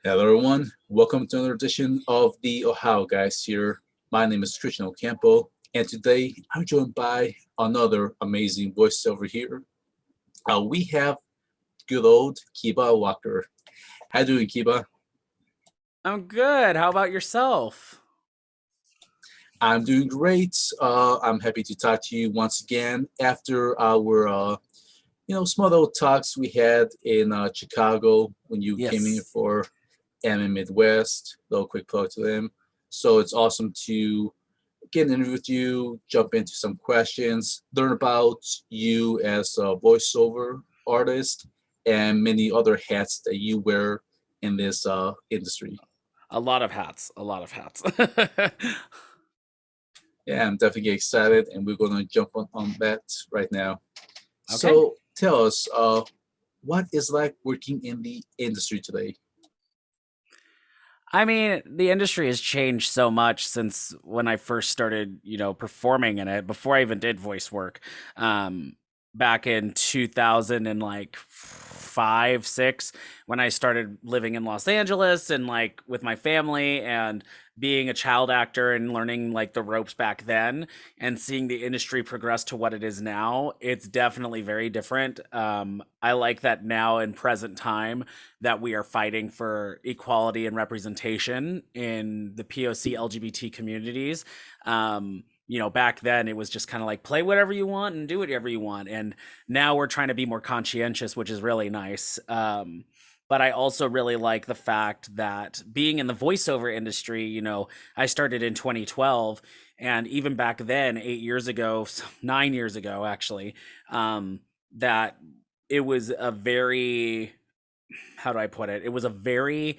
Hello, everyone. Welcome to another edition of the Ohio Guys here. My name is Christian Ocampo, and today I'm joined by another amazing voiceover here. We have good old Kiba Walker. How you doing, Kiba? I'm good. How about yourself? I'm doing great. I'm happy to talk to you once again after our, small little talks we had in Chicago when you came in Yes. for Anime Midwest. Little quick plug to them. So it's awesome to get an interview with you, jump into some questions, learn about you as a voiceover artist, and many other hats that you wear in this industry. A lot of hats. A lot of hats. Yeah, I'm definitely excited, and we're going to jump on that right now. Okay. So tell us, what is like working in the industry today? I mean, the industry has changed so much since when I first started, performing in it before I even did voice work. Um, Back in 2000 and like 5, 6, when I started living in Los Angeles and like with my family and being a child actor and learning like the ropes back then and seeing the industry progress to what it is now, it's definitely very different. I like that now in present time that we are fighting for equality and representation in the POC LGBT communities. Back then it was just kind of like play whatever you want and do whatever you want. And now we're trying to be more conscientious, which is really nice. But I also really like the fact that being in the voiceover industry, I started in 2012. And even back then, 8 years ago, 9 years ago, actually, that it was a very, how do I put it? It was a very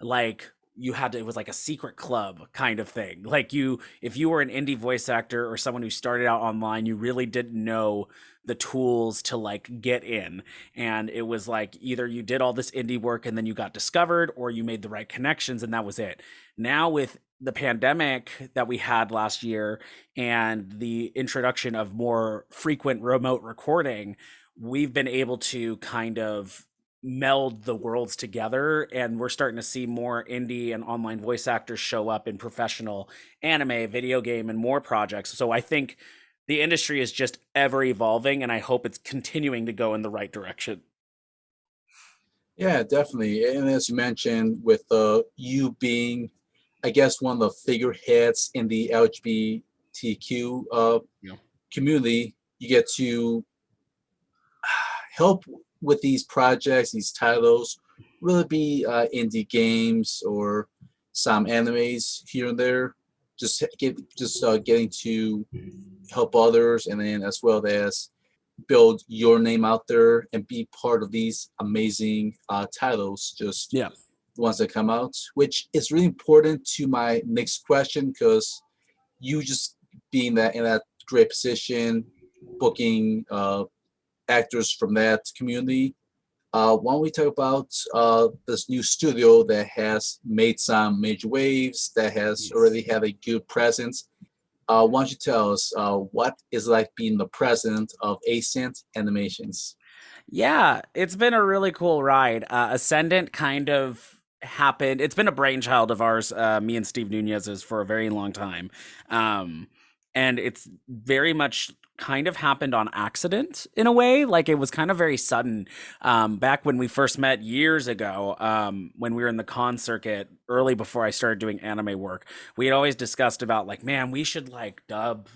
like you had to, it was like a secret club kind of thing. Like if you were an indie voice actor or someone who started out online, you really didn't know the tools to like get in. And it was like either you did all this indie work and then you got discovered or you made the right connections and that was it. Now with the pandemic that we had last year and the introduction of more frequent remote recording, we've been able to kind of meld the worlds together and we're starting to see more indie and online voice actors show up in professional anime, video game and more projects. So I think the industry is just ever evolving and I hope it's continuing to go in the right direction. Yeah, definitely. And as you mentioned, with you being, I guess, one of the figureheads in the LGBTQ Yeah. community, you get to help with these projects, these titles, will it be indie games or some animes here and there? Getting to help others, and then as well as build your name out there and be part of these amazing titles. Just Yeah. the ones that come out, which is really important to my next question because you just being that in that great position, booking actors from that community. Why don't we talk about this new studio that has made some major waves, that has Yes. already had a good presence? Why don't you tell us what is like being the president of Ascent Animations? Yeah, it's been a really cool ride. Ascendant kind of happened. It's been a brainchild of ours, me and Steve Nunez's, for a very long time. Um, and it's very much kind of happened on accident in a way. Like it was kind of very sudden. Back when we first met years ago, when we were in the con circuit early before I started doing anime work, we had always discussed about like, man, we should like dub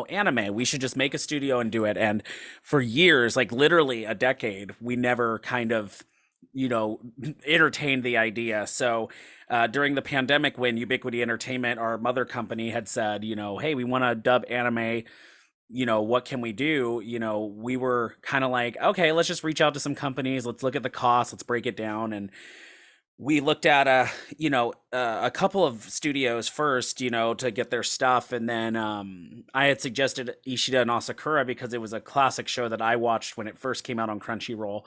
anime. We should just make a studio and do it. And for years, like literally a decade, we never kind of, you know, entertained the idea. So during the pandemic, when Ubiquity Entertainment, our mother company, had said, hey, we want to dub anime, what can we do? We were kind of like, okay, let's just reach out to some companies. Let's look at the costs. Let's break it down. And we looked at a couple of studios first, to get their stuff, and then I had suggested Ishida and Asakura because it was a classic show that I watched when it first came out on Crunchyroll,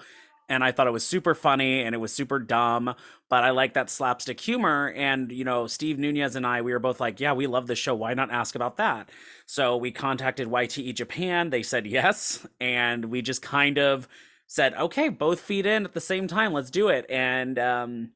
and I thought it was super funny and it was super dumb, but I like that slapstick humor. And Steve Nunez and I, we were both like, yeah, we love this show. Why not ask about that? So we contacted YTE Japan. They said yes, and we just kind of said, okay, both feet in at the same time. Let's do it. And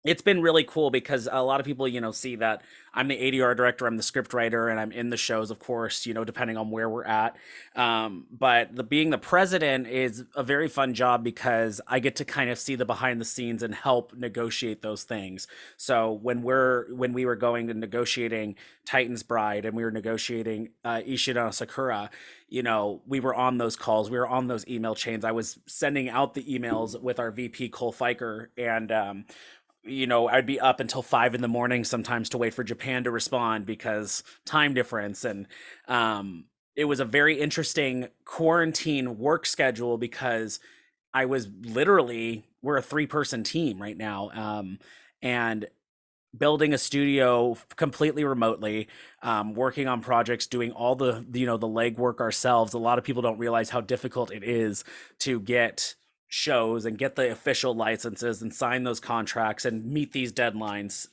It's been really cool because a lot of people, see that I'm the ADR director, I'm the script writer, and I'm in the shows, of course, depending on where we're at. But being the president is a very fun job because I get to kind of see the behind the scenes and help negotiate those things. So when we were going and negotiating Titan's Bride and we were negotiating Ishida and Asakura, we were on those calls, we were on those email chains. I was sending out the emails with our VP Cole Fiker, and I'd be up until 5 in the morning sometimes to wait for Japan to respond because time difference. And it was a very interesting quarantine work schedule because I was literally, we're a 3-person team right now. And building a studio completely remotely, working on projects, doing all the legwork ourselves. A lot of people don't realize how difficult it is to get shows and get the official licenses and sign those contracts and meet these deadlines.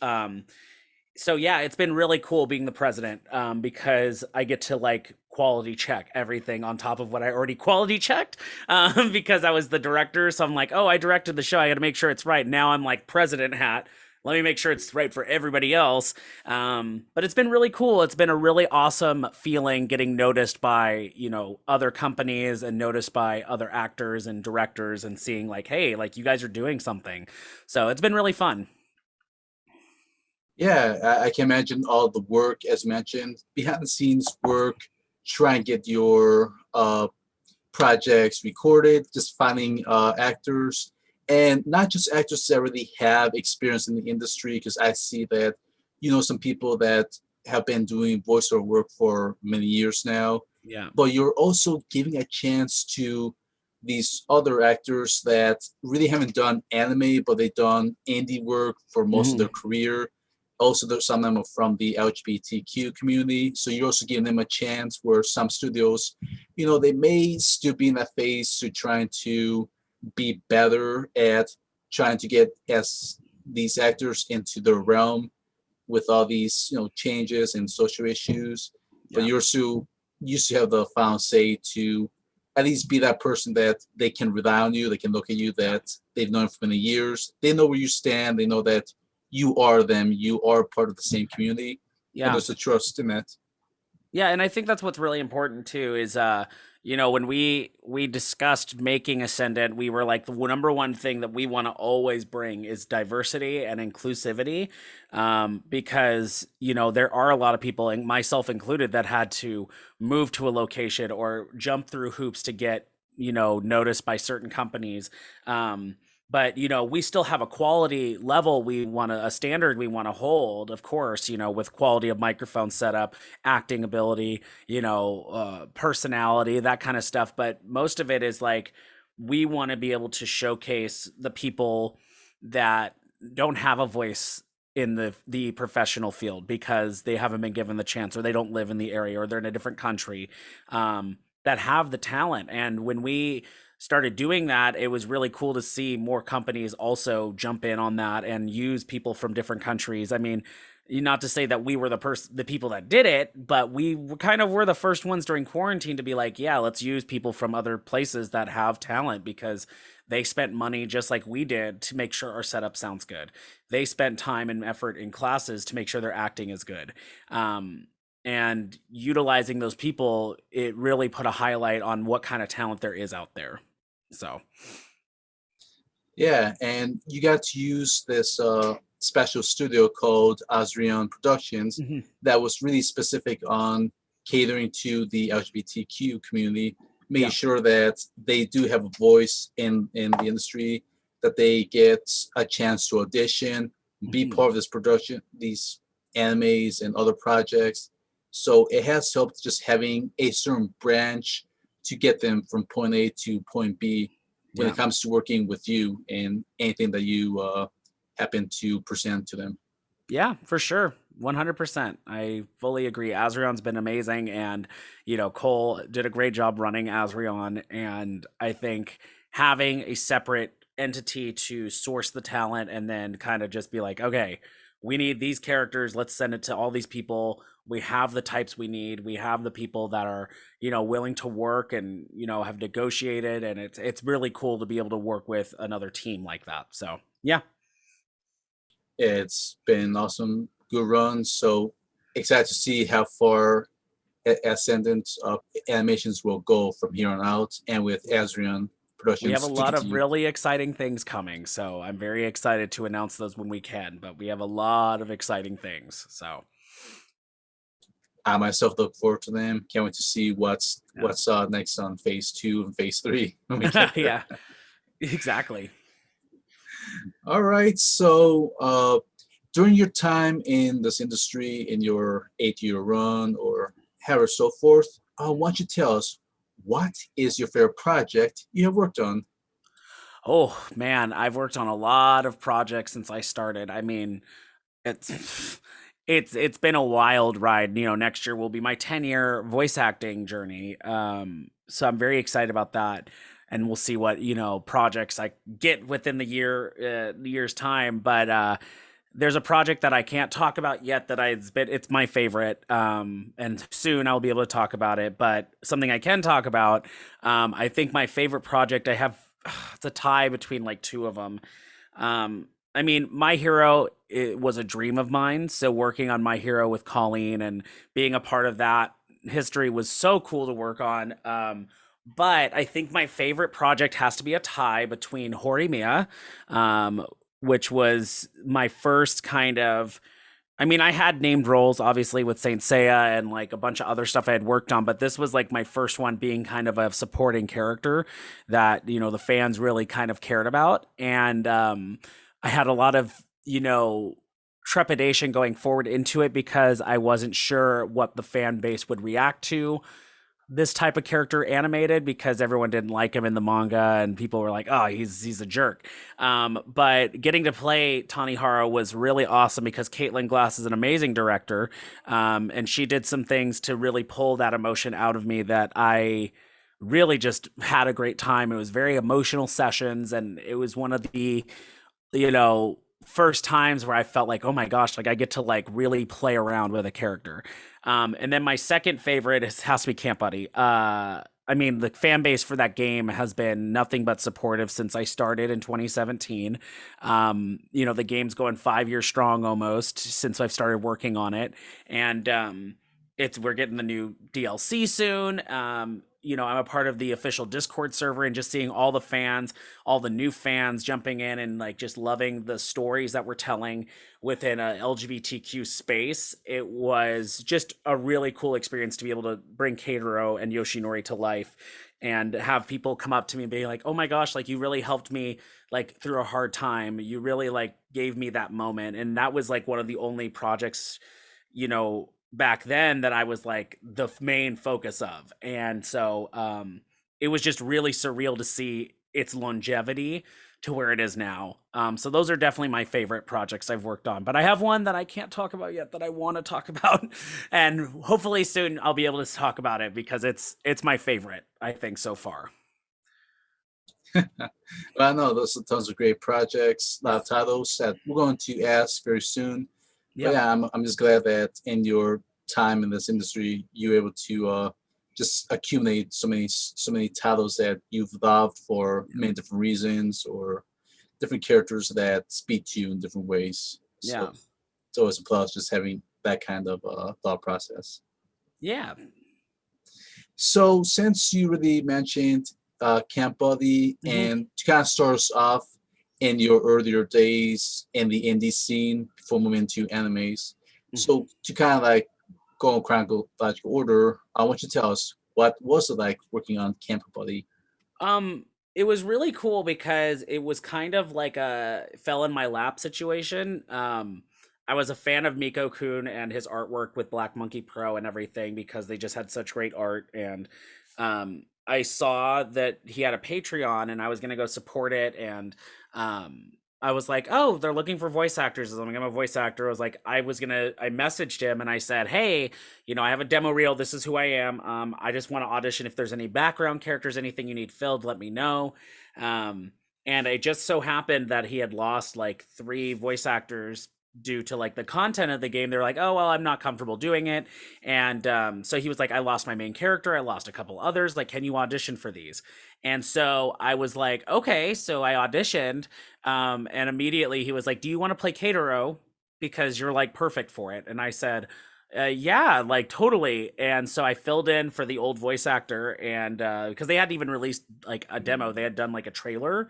So yeah, it's been really cool being the president, because I get to like quality check everything on top of what I already quality checked, because I was the director. So I'm like, oh, I directed the show. I got to make sure it's right. Now I'm like president hat. Let me make sure it's right for everybody else. But it's been really cool. It's been a really awesome feeling getting noticed by, other companies and noticed by other actors and directors and seeing like, hey, like you guys are doing something. So it's been really fun. Yeah, I can imagine all the work, as mentioned, behind the scenes work, try and get your projects recorded, just finding actors, and not just actors that already have experience in the industry, because I see that, some people that have been doing voiceover work for many years now, Yeah. but you're also giving a chance to these other actors that really haven't done anime, but they've done indie work for most of their Mhm. career. Also, there's some of them are from the LGBTQ community, so you're also giving them a chance where some studios, they may still be in that phase to trying to be better at trying to get as these actors into their realm with all these changes and social issues. But Yeah. you're still used to have the final say to at least be that person that they can rely on you, they can look at you, Yeah. that they've known for many years, they know where you stand, they know that you are them, you are part of the same community, and Yeah. there's a trust in that. Yeah, and I think that's what's really important too is when we discussed making Ascendant, we were like the number one thing that we want to always bring is diversity and inclusivity, because there are a lot of people, and myself included, that had to move to a location or jump through hoops to get noticed by certain companies. But we still have a quality level we want to, a standard we want to hold, of course, with quality of microphone setup, acting ability, personality, that kind of stuff. But most of it is like we want to be able to showcase the people that don't have a voice in the professional field because they haven't been given the chance or they don't live in the area or they're in a different country, that have the talent. And when we started doing that, it was really cool to see more companies also jump in on that and use people from different countries. I mean, not to say that we were the people that did it, but we kind of were the first ones during quarantine to be like, yeah, let's use people from other places that have talent because they spent money just like we did to make sure our setup sounds good. They spent time and effort in classes to make sure their acting is good. And utilizing those people, it really put a highlight on what kind of talent there is out there. So, Yeah, and you got to use this special studio called Azrion Productions mhm. that was really specific on catering to the LGBTQ community, making Yeah. sure that they do have a voice in the industry, that they get a chance to audition, be Mhm. part of this production, these animes and other projects. So it has helped just having a certain branch to get them from point A to point B when it Yeah. comes to working with you and anything that you happen to present to them. Yeah, for sure. 100%. I fully agree. Azrion's been amazing. And, Cole did a great job running Azrion. And I think having a separate entity to source the talent and then kind of just be like, okay, we need these characters. Let's send it to all these people. We have the types we need. We have the people that are, willing to work and, have negotiated. And it's really cool to be able to work with another team like that. So, yeah. It's been an awesome, good run. So excited to see how far Ascendant Animations will go from here on out, and with Azrion We have a Productions to lot of continue. really exciting things coming, so I'm very excited to announce those when we can. But we have a lot of exciting things, so I myself look forward to them. Can't wait to see yeah, what's next on Phase 2 and Phase 3 when we get there. yeah, exactly. All right. So during your time in this industry, in your 8-year run or however so forth, why don't you tell us what is your favorite project you have worked on? Oh man, I've worked on a lot of projects since I started. I mean, it's it's been a wild ride. Next year will be my 10-year voice acting journey. So I'm very excited about that. And we'll see what, projects I get within the year's time. But there's a project that I can't talk about yet that it's my favorite. And soon I'll be able to talk about it. But something I can talk about, I think my favorite project I have, it's a tie between like two of them. I mean, My Hero, it was a dream of mine. So working on My Hero with Colleen and being a part of that history was so cool to work on. But I think my favorite project has to be a tie between Horimiya, which was my first kind of. I mean, I had named roles obviously with Saint Seiya and like a bunch of other stuff I had worked on, but this was like my first one being kind of a supporting character that, the fans really kind of cared about. And I had a lot of, trepidation going forward into it because I wasn't sure what the fan base would react to this type of character animated because everyone didn't like him in the manga and people were like, oh, he's a jerk. But getting to play Tanihara was really awesome because Caitlin Glass is an amazing director. And she did some things to really pull that emotion out of me that I really just had a great time. It was very emotional sessions, and it was one of the, first times where I felt like, oh my gosh, like I get to like really play around with a character. And then my second favorite has to be Camp Buddy. I mean, the fan base for that game has been nothing but supportive since I started in 2017. The game's going 5 years strong almost since I've started working on it, and we're getting the new DLC soon. I'm a part of the official Discord server, and just seeing all the fans, all the new fans jumping in and like just loving the stories that we're telling within a LGBTQ space. It was just a really cool experience to be able to bring Keitaro and Yoshinori to life and have people come up to me and be like, "Oh my gosh, like you really helped me like through a hard time. You really like gave me that moment." And that was like one of the only projects, back then that I was like the main focus of. And so it was just really surreal to see its longevity to where it is now. So those are definitely my favorite projects I've worked on. But I have one that I can't talk about yet that I want to talk about, and hopefully soon I'll be able to talk about it because it's my favorite, I think, so far. Well, I know those are tons of great projects, a lot of titles that we're going to ask very soon. But Yep. yeah, I'm just glad that in your time in this industry, you were able to just accumulate so many titles that you've loved for many different reasons or different characters that speak to you in different ways. So Yeah. it's always a plus just having that kind of thought process. Yeah. So since you really mentioned Camp Buddy, Hmm. and to kind of start us off in your earlier days in the indie scene before moving into animes, so to kind of like go in chronological order, I want you to tell us what was it like working on Camp Buddy? Um, it was really cool because it was kind of like a fell in my lap situation. I was a fan of Miko Kun and his artwork with Black Monkey Pro and everything because they just had such great art. And I saw that he had a Patreon and I was gonna go support it. And I was like, oh, they're looking for voice actors. I'm like, I'm a voice actor. I messaged him and I said, hey, I have a demo reel. This is who I am. I just want to audition. If there's any background characters, anything you need filled, let me know. Um, and it just so happened that he had lost like three voice actors due to like the content of the game. They're like, oh well, I'm not comfortable doing it. And so he was like, I lost my main character, I lost a couple others, like, can you audition for these? And so I was like, okay. So I auditioned, and immediately he was like, do you want to play Keitaro, because you're like perfect for it? And I said, yeah, like totally. And so I filled in for the old voice actor, and because they hadn't even released like a demo, they had done like a trailer.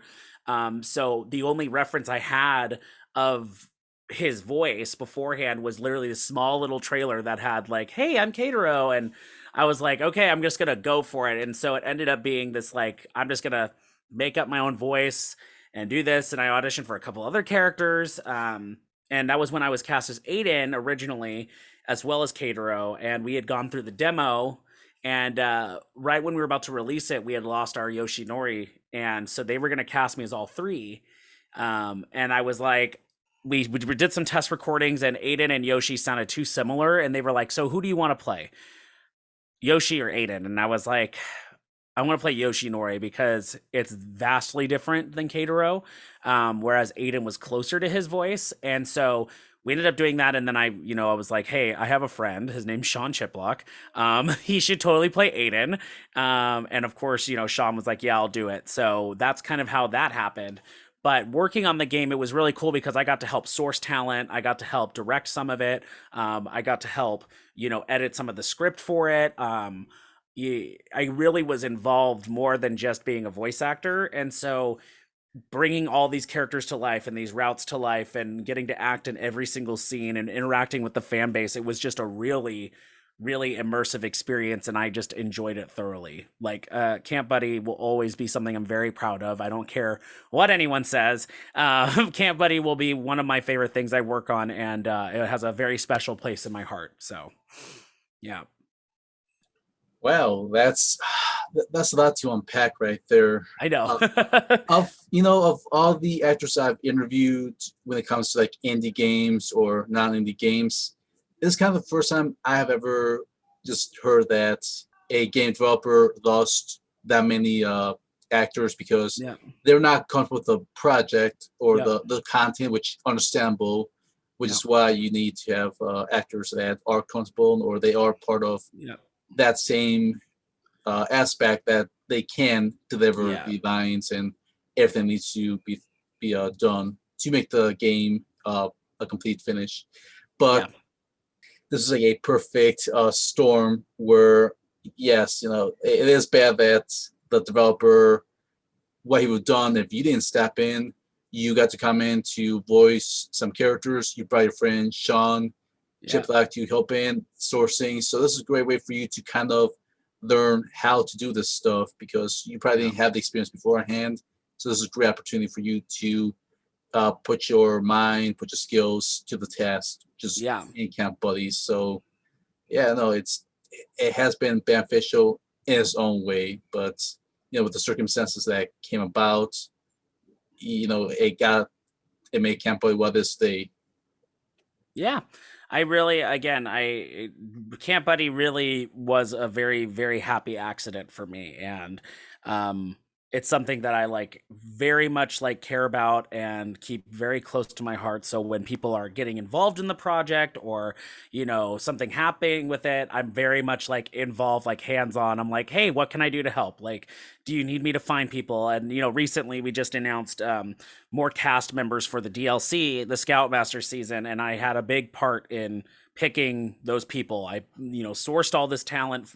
So the only reference I had of his voice beforehand was literally this small little trailer that had like, hey, I'm Keitaro. And I was like, okay, I'm just gonna go for it. And so it ended up being this like, I'm just gonna make up my own voice and do this. And I auditioned for a couple other characters. And that was when I was cast as Aiden originally, as well as Keitaro. And we had gone through the demo. And right when we were about to release it, we had lost our Yoshinori. And so they were going to cast me as all three. And I was like, we did some test recordings, and Aiden and Yoshi sounded too similar. And they were like, so who do you want to play, Yoshi or Aiden? And I was like, I want to play Yoshinori because it's vastly different than Keitaro, whereas Aiden was closer to his voice. And so we ended up doing that. And then I was like, hey, I have a friend. His name's Sean Chiplock. He should totally play Aiden. And of course, Sean was like, yeah, I'll do it. So that's kind of how that happened. But working on the game, it was really cool because I got to help source talent. I got to help direct some of it. I got to help, edit some of the script for it. I really was involved more than just being a voice actor. And so bringing all these characters to life and these routes to life and getting to act in every single scene and interacting with the fan base, it was just a really, really immersive experience. And I just enjoyed it thoroughly. Like, Camp Buddy will always be something I'm very proud of. I don't care what anyone says. Camp Buddy will be one of my favorite things I work on, and it has a very special place in my heart. So, yeah. Well, that's a lot to unpack right there. I know. Of all the actors I've interviewed when it comes to like indie games or non-indie games, this is kind of the first time I have ever just heard that a game developer lost that many actors because Yeah. they're not comfortable with the project or Yeah. the content, which understandable, which Yeah. is why you need to have actors that are comfortable or they are part of Yeah. that same aspect that they can deliver Yeah. the lines and everything needs to be done to make the game a complete finish. Yeah. But this is like a perfect storm where, yes, it is bad that the developer, what he would have done if you didn't step in, you got to come in to voice some characters. You brought your friend Sean Yeah. Chiplock to help in sourcing. So this is a great way for you to kind of learn how to do this stuff because you probably didn't have the experience beforehand. So this is a great opportunity for you to put your mind, put your skills to the test, just Yeah. in Camp Buddies. So yeah, no, it has been beneficial in its own way, but with the circumstances that came about, it made Camp Buddy what it is today. Yeah. I really, again, Camp Buddy really was a very, very happy accident for me. And um, it's something that I like very much like care about and keep very close to my heart. So when people are getting involved in the project or, something happening with it, I'm very much like involved, like hands on. I'm like, hey, what can I do to help? Like, do you need me to find people? And, recently we just announced more cast members for the DLC, the Scoutmaster season, and I had a big part in picking those people. I, sourced all this talent.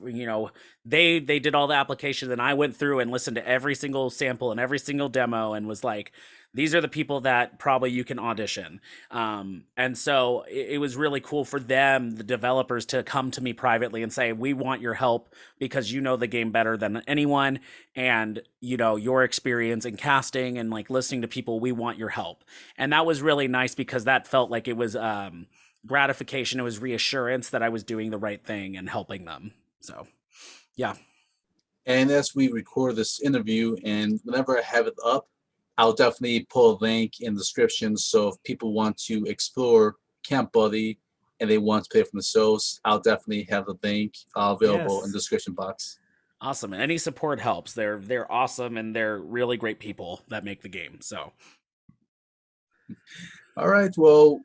They did all the applications, and I went through and listened to every single sample and every single demo, and was like, these are the people that probably you can audition. And so it was really cool for them, the developers, to come to me privately and say, we want your help because you know the game better than anyone. And, your experience in casting and like listening to people, we want your help. And that was really nice because that felt like it was gratification. It was reassurance that I was doing the right thing and helping them. So, yeah. And as we record this interview, and whenever I have it up, I'll definitely pull a link in the description. So if people want to explore Camp Buddy and they want to play from the shows, I'll definitely have the link available in the Yes. description box. Awesome. Any support helps. They're awesome, and they're really great people that make the game. So All right. Well,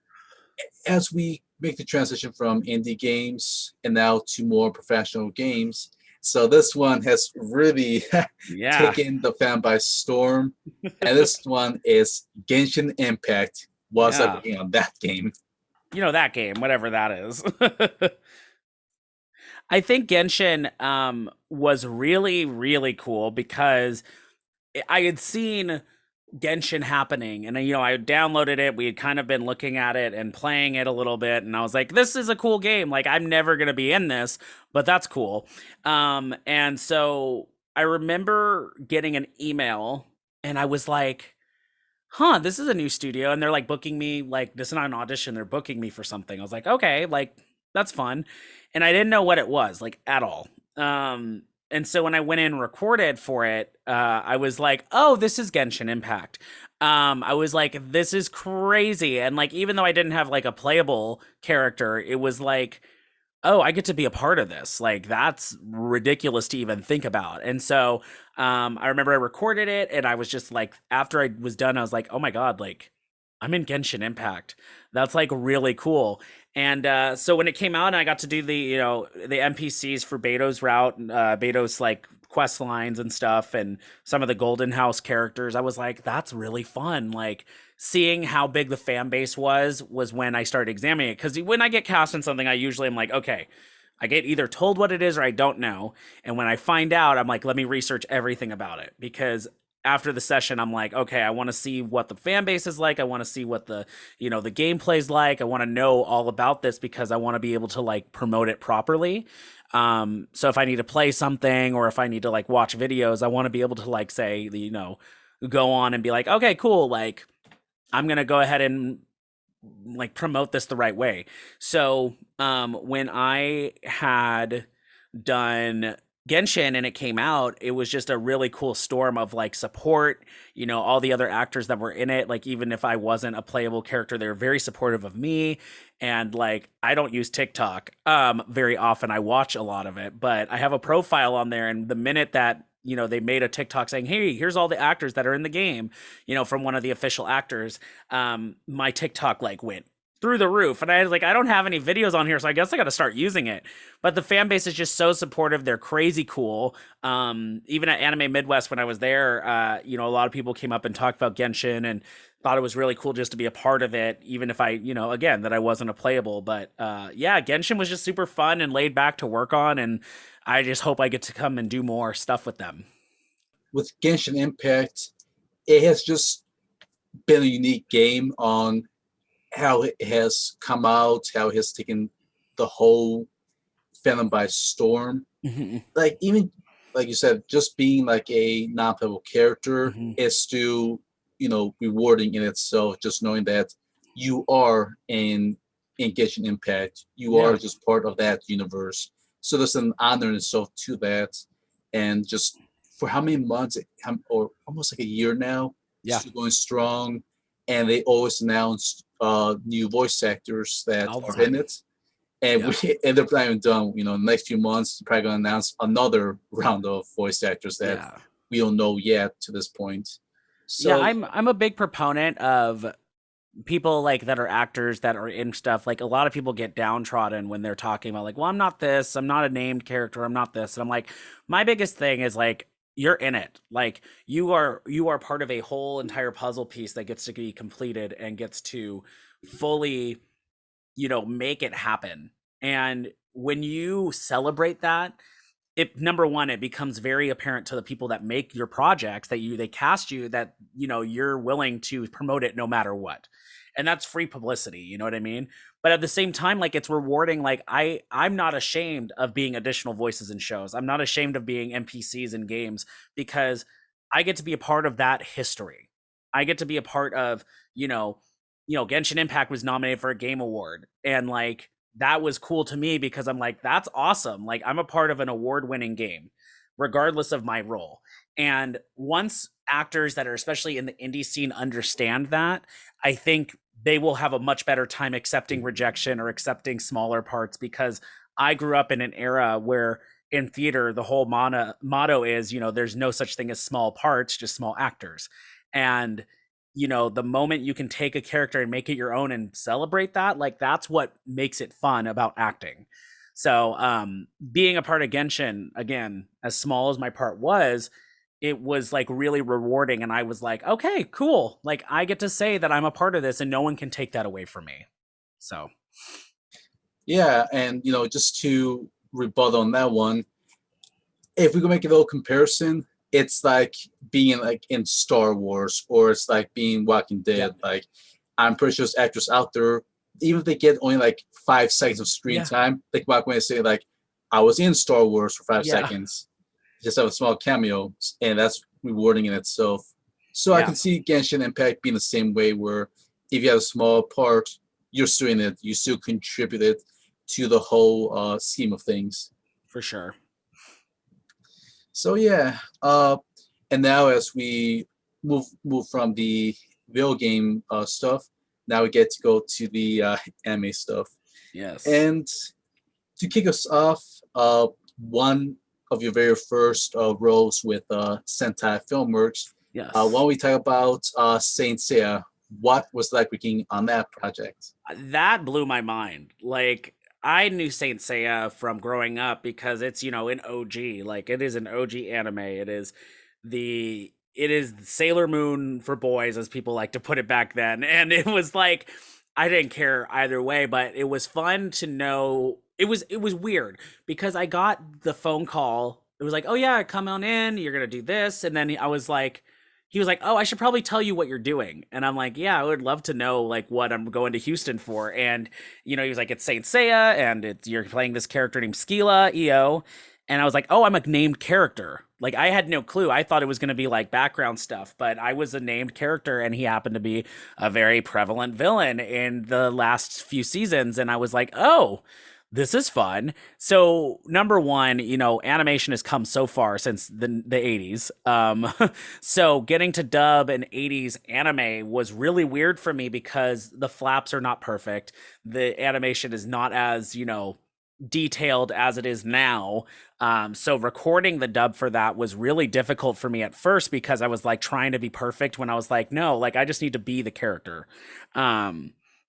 as we make the transition from indie games and now to more professional games, so this one has really Yeah. taken the fan by storm. And this one is Genshin Impact. What's Yeah. everything on that game? You know that game, whatever that is. I think Genshin was really, really cool because I had seen Genshin happening and I downloaded it. We had kind of been looking at it and playing it a little bit and I was like, this is a cool game. Like I'm never going to be in this, but that's cool. And so I remember getting an email and I was like, huh, this is a new studio and they're like booking me, like this is not an audition, they're booking me for something. I was like, okay, like that's fun. And I didn't know what it was like at all. And so when I went in and recorded for it, I was like, oh, this is Genshin Impact. I was like, this is crazy. And like even though I didn't have like a playable character, it was like, oh, I get to be a part of this. Like that's ridiculous to even think about. And so I remember I recorded it and I was just like, after I was done, I was like, oh my God, like I'm in Genshin Impact. That's like really cool. And so when it came out and I got to do the NPCs for Beto's route, Beto's like quest lines and stuff, and some of the Golden House characters, I was like, that's really fun. Like seeing how big the fan base was when I started examining it. Because when I get cast in something, I usually am like, okay, I get either told what it is or I don't know. And when I find out, I'm like, let me research everything about it. Because after the session, I'm like, okay, I want to see what the fan base is like. I want to see what the gameplay's like. I want to know all about this because I want to be able to like promote it properly. So if I need to play something or if I need to like watch videos, I want to be able to like say, go on and be like, okay, cool. Like I'm going to go ahead and like promote this the right way. So when I had done Genshin and it came out, it was just a really cool storm of like support, all the other actors that were in it. Like, even if I wasn't a playable character, they were very supportive of me. And like, I don't use TikTok very often. I watch a lot of it, but I have a profile on there. And the minute that, they made a TikTok saying, hey, here's all the actors that are in the game, from one of the official actors, my TikTok like went through the roof. And I was like, I don't have any videos on here, so I guess I got to start using it. But the fan base is just so supportive. They're crazy cool. Even at Anime Midwest when I was there, a lot of people came up and talked about Genshin and thought it was really cool just to be a part of it, even if I, again, that I wasn't a playable. But yeah, Genshin was just super fun and laid back to work on. And I just hope I get to come and do more stuff with them. With Genshin Impact, it has just been a unique game on how it has come out, how it has taken the whole fandom by storm. Mm-hmm. Like even like you said, just being like a non-playable character Mm-hmm. is still, rewarding in itself. Just knowing that you are in Genshin Impact, you are Yeah. just part of that universe. So there's an honor in itself to that, and just for how many months, or almost like a year now, Yeah. still going strong, and they always announce new voice actors that All the are in time. it. And Yeah. they're planning done. In the next few months, they're probably going to announce another round of voice actors that Yeah. we don't know yet to this point. Yeah, So I'm a big proponent of people like that are actors that are in stuff. Like a lot of people get downtrodden when they're talking about like, well, I'm not this, I'm not a named character, I'm not this. And I'm like, my biggest thing is like you're in it. Like you are part of a whole entire puzzle piece that gets to be completed and gets to fully, make it happen. And when you celebrate that, it number one, it becomes very apparent to the people that make your projects that they cast you that you're willing to promote it no matter what. And that's free publicity, you know what I mean? But at the same time, like it's rewarding. Like I'm not ashamed of being additional voices in shows. I'm not ashamed of being NPCs in games because I get to be a part of that history. I get to be a part of, Genshin Impact was nominated for a game award, and like that was cool to me because I'm like, that's awesome. Like I'm a part of an award-winning game, regardless of my role. And once actors that are especially in the indie scene understand that, I think they will have a much better time accepting rejection or accepting smaller parts because I grew up in an era where in theater the whole motto is, there's no such thing as small parts, just small actors. And the moment you can take a character and make it your own and celebrate that, like that's what makes it fun about acting. So being a part of Genshin, again, as small as my part was, it was like really rewarding, and I was like, okay, cool, like I get to say that I'm a part of this and no one can take that away from me. So Yeah, and just to rebut on that one, if we can make a little comparison, it's like being like in Star Wars, or it's like being Walking Dead. yeah, Like, I'm pretty sure there's actors out there, even if they get only like 5 seconds of screen yeah, time, they come back when they say like, I was in Star Wars for five yeah, seconds, just have a small cameo, and that's rewarding in itself. So I yeah, can see Genshin Impact being the same way, where if you have a small part, you're still in it, you still contributed to the whole scheme of things. for sure. So yeah, and now as we move from the video game stuff, now we get to go to the anime stuff. Yes, And to kick us off, one of your very first roles with Sentai Filmworks, why yes. don't we talk about Saint Seiya? What was like working on that project? That blew my mind. Like I knew Saint Seiya from growing up because it's an OG. Like it is an OG anime. It is Sailor Moon for boys, as people like to put it back then. And it was like I didn't care either way, but it was fun to know. It was weird because I got the phone call. It was like, oh yeah, come on in. You're gonna do this, and then I was like, he was like, "Oh, I should probably tell you what you're doing." And I'm like, "Yeah, I would love to know like what I'm going to Houston for." And he was like, "It's Saint Seiya, and you're playing this character named Skila EO." And I was like, "Oh, I'm a named character." Like I had no clue. I thought it was going to be like background stuff, but I was a named character, and he happened to be a very prevalent villain in the last few seasons. And I was like, "Oh, this is fun." So number one, animation has come so far since the 80s. So getting to dub an 80s anime was really weird for me because the flaps are not perfect. The animation is not as, detailed as it is now. So recording the dub for that was really difficult for me at first because I was like trying to be perfect when I was like, no, like I just need to be the character.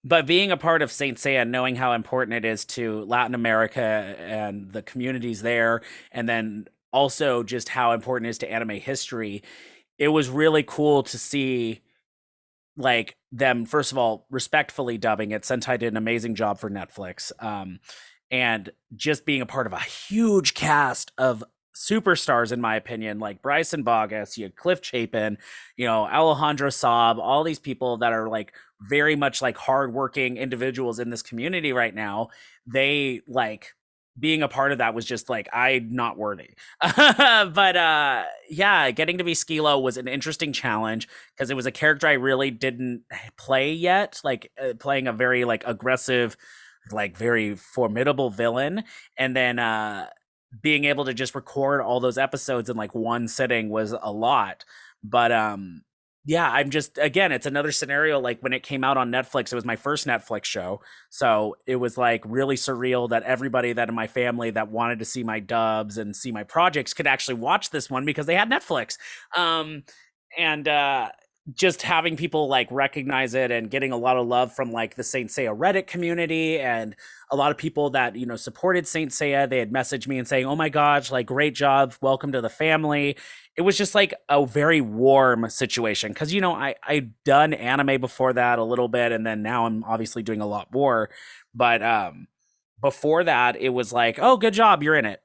But being a part of Saint Seiya, knowing how important it is to Latin America and the communities there, and then also just how important it is to anime history, it was really cool to see like them first of all respectfully dubbing it. Sentai did an amazing job for Netflix, and just being a part of a huge cast of superstars, in my opinion, like Bryson Bogus, you had Cliff Chapin, Alejandro Saab, all these people that are like very much like hardworking individuals in this community right now. They like being a part of that was just like I'm not worthy. But yeah, getting to be Skilo was an interesting challenge because it was a character I really didn't play yet, like playing a very like aggressive, like very formidable villain, and then being able to just record all those episodes in like one sitting was a lot. But yeah, I'm just, again, it's another scenario. Like when it came out on Netflix, it was my first Netflix show, so it was like really surreal that everybody that in my family that wanted to see my dubs and see my projects could actually watch this one because they had Netflix. And just having people like recognize it and getting a lot of love from like the Saint Seiya Reddit community and a lot of people that supported Saint Seiya. They had messaged me and saying, "Oh my gosh, like great job, welcome to the family." It was just like a very warm situation because I'd done anime before that a little bit, and then now I'm obviously doing a lot more. But before that, it was like, "Oh, good job, you're in it."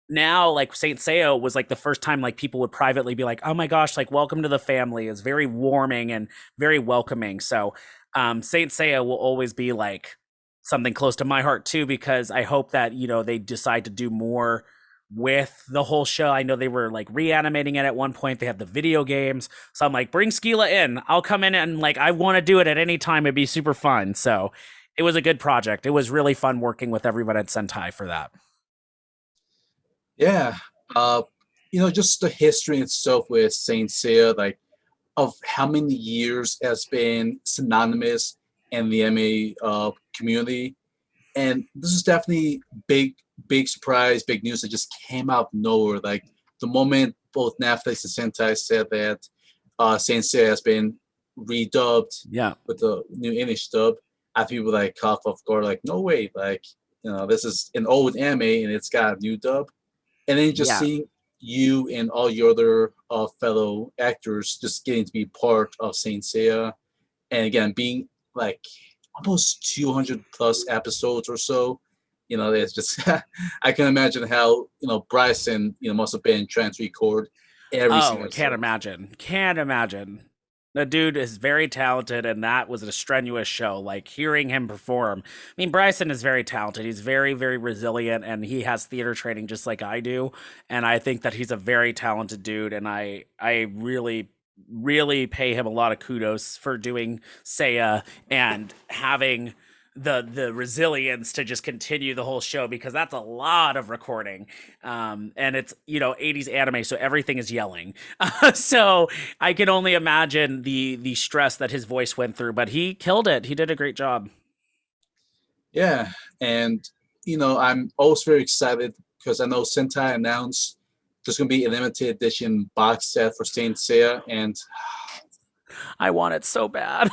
Now like Saint Seiya was like the first time like people would privately be like, "Oh my gosh, like welcome to the family." It's very warming and very welcoming. So Saint Seiya will always be like something close to my heart too, because I hope that they decide to do more with the whole show. I know they were like reanimating it at one point. They have the video games, so I'm like, bring Skila in, I'll come in, and like I want to do it at any time. It'd be super fun. So it was a good project. It was really fun working with everyone at Sentai for that. Yeah, uh, just the history itself with Saint Seiya, like of how many years has been synonymous in the MA community. And this is definitely big surprise, big news that just came out of nowhere. Like the moment both Netflix and Sentai said that Saint Seiya has been redubbed Yeah. with the new English dub, I have people like cough off guard, like, no way, like, this is an old anime and it's got a new dub. And then just Yeah. seeing you and all your other fellow actors just getting to be part of Saint Seiya, and again being like almost 200 plus episodes or so. It's just I can imagine how Bryson must have been trying to record every Oh, single I can't episode. imagine. Can't imagine. The dude is very talented, and that was a strenuous show. Like hearing him perform. I mean, Bryson is very talented. He's very, very resilient, and he has theater training just like I do. And I think that he's a very talented dude, and I really, really pay him a lot of kudos for doing Seiya and having the resilience to just continue the whole show, because that's a lot of recording, and it's 80s anime, so everything is yelling. So I can only imagine the stress that his voice went through, but he killed it. He did a great job. Yeah, and I'm also very excited because I know Sentai announced there's going to be a limited edition box set for Saint Seiya, and I want it so bad.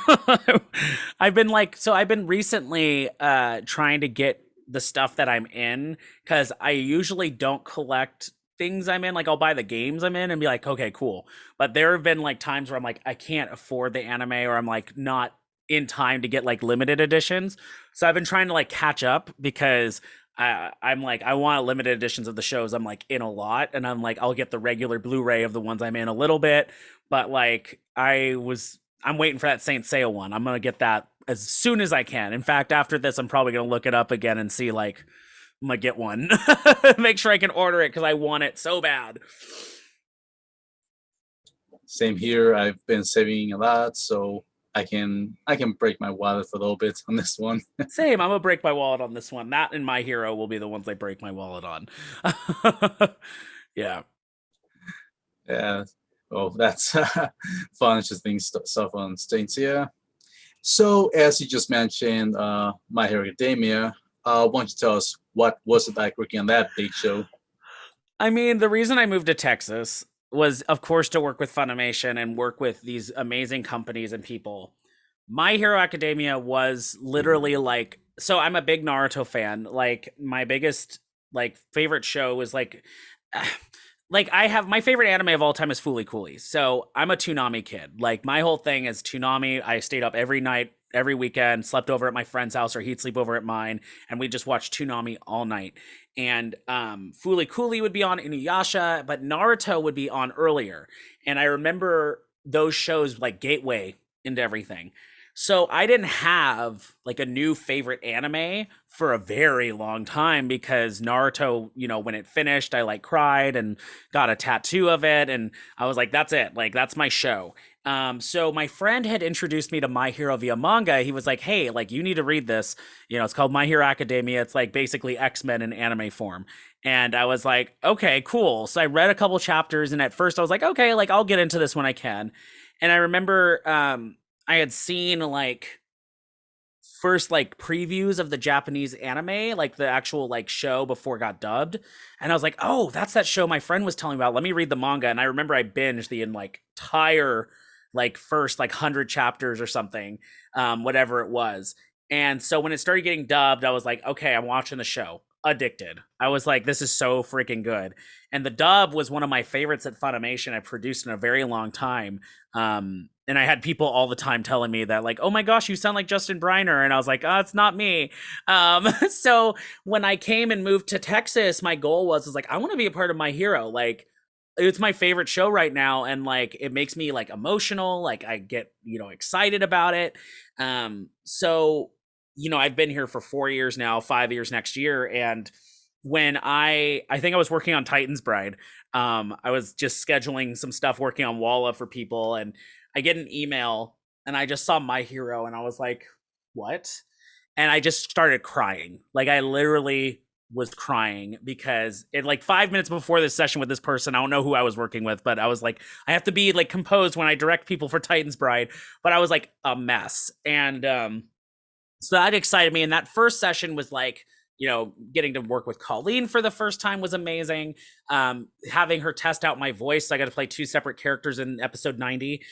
I've been recently trying to get the stuff that I'm in, because I usually don't collect things I'm in. Like I'll buy the games I'm in and be like, okay, cool. But there have been like times where I'm like, I can't afford the anime, or I'm like not in time to get like limited editions. So I've been trying to like catch up, because I'm like, I want limited editions of the shows I'm like in a lot, and I'm like, I'll get the regular Blu-ray of the ones I'm in a little bit, but like I'm waiting for that Saint Seiya one. I'm gonna get that as soon as I can. In fact, after this, I'm probably gonna look it up again and see like I'm gonna get one, make sure I can order it because I want it so bad. same here. I've been saving a lot, so I can break my wallet for a little bit on this one. Same. I'm gonna break my wallet on this one. That and My Hero will be the ones I break my wallet on. Yeah. Yeah. Oh, that's fun. Interesting stuff on Saint Seiya. So, as you just mentioned, My Hero Academia. Why don't you tell us what was it like working on that big show? I mean, the reason I moved to Texas was, of course, to work with Funimation and work with these amazing companies and people. My Hero Academia was literally like, so I'm a big Naruto fan. Like my biggest like favorite show is like I have my favorite anime of all time is Fooly Cooly. So I'm a Toonami kid. Like my whole thing is Toonami. I stayed up every night, every weekend, slept over at my friend's house, or he'd sleep over at mine, and we just watched Toonami all night. And Fooly Cooly would be on Inuyasha, but Naruto would be on earlier. And I remember those shows like gateway into everything. So I didn't have like a new favorite anime for a very long time, because Naruto, when it finished, I like cried and got a tattoo of it, and I was like, that's it, like that's my show. So my friend had introduced me to My Hero via manga. He was like, hey, like you need to read this. It's called My Hero Academia. It's like basically X-Men in anime form. And I was like, okay, cool. So I read a couple chapters, and at first I was like, okay, like I'll get into this when I can. And I remember I had seen like first like previews of the Japanese anime, like the actual like show before it got dubbed. And I was like, oh, that's that show my friend was telling me about. Let me read the manga. And I remember I binged the entire like first like 100 chapters or something, whatever it was. And so when it started getting dubbed, I was like, okay, I'm watching the show. Addicted. I was like, this is so freaking good. And the dub was one of my favorites at Funimation I produced in a very long time. And I had people all the time telling me that, like, oh my gosh, you sound like Justin Briner. And I was like, oh, it's not me. So when I came and moved to Texas, my goal was like, I want to be a part of My Hero. Like, it's my favorite show right now, and like it makes me like emotional, like I get excited about it. So I've been here for 4 years now, 5 years next year. And when I think I was working on Titan's Bride, I was just scheduling some stuff, working on Walla for people, and I get an email and I just saw My Hero, and I was like, what? And I just started crying. Like I literally was crying, because it like 5 minutes before this session with this person, I don't know who I was working with, but I was like, I have to be like composed when I direct people for Titan's Bride. But I was like a mess. And so that excited me. And that first session was like, getting to work with Colleen for the first time was amazing. Having her test out my voice. I got to play two separate characters in episode 90.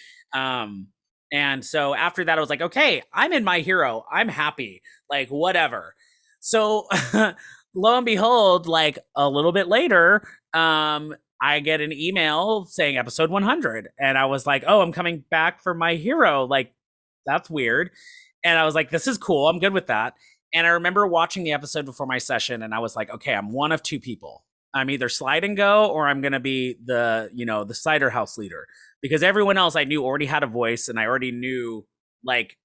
And so after that, I was like, okay, I'm in My Hero. I'm happy. Like, whatever. So lo and behold, like a little bit later, I get an email saying episode 100. And I was like, oh, I'm coming back for My Hero. Like, that's weird. And I was like, this is cool. I'm good with that. And I remember watching the episode before my session, and I was like, okay, I'm one of two people. I'm either slide and go, or I'm gonna be the cider house leader, because everyone else I knew already had a voice, and I already knew, like,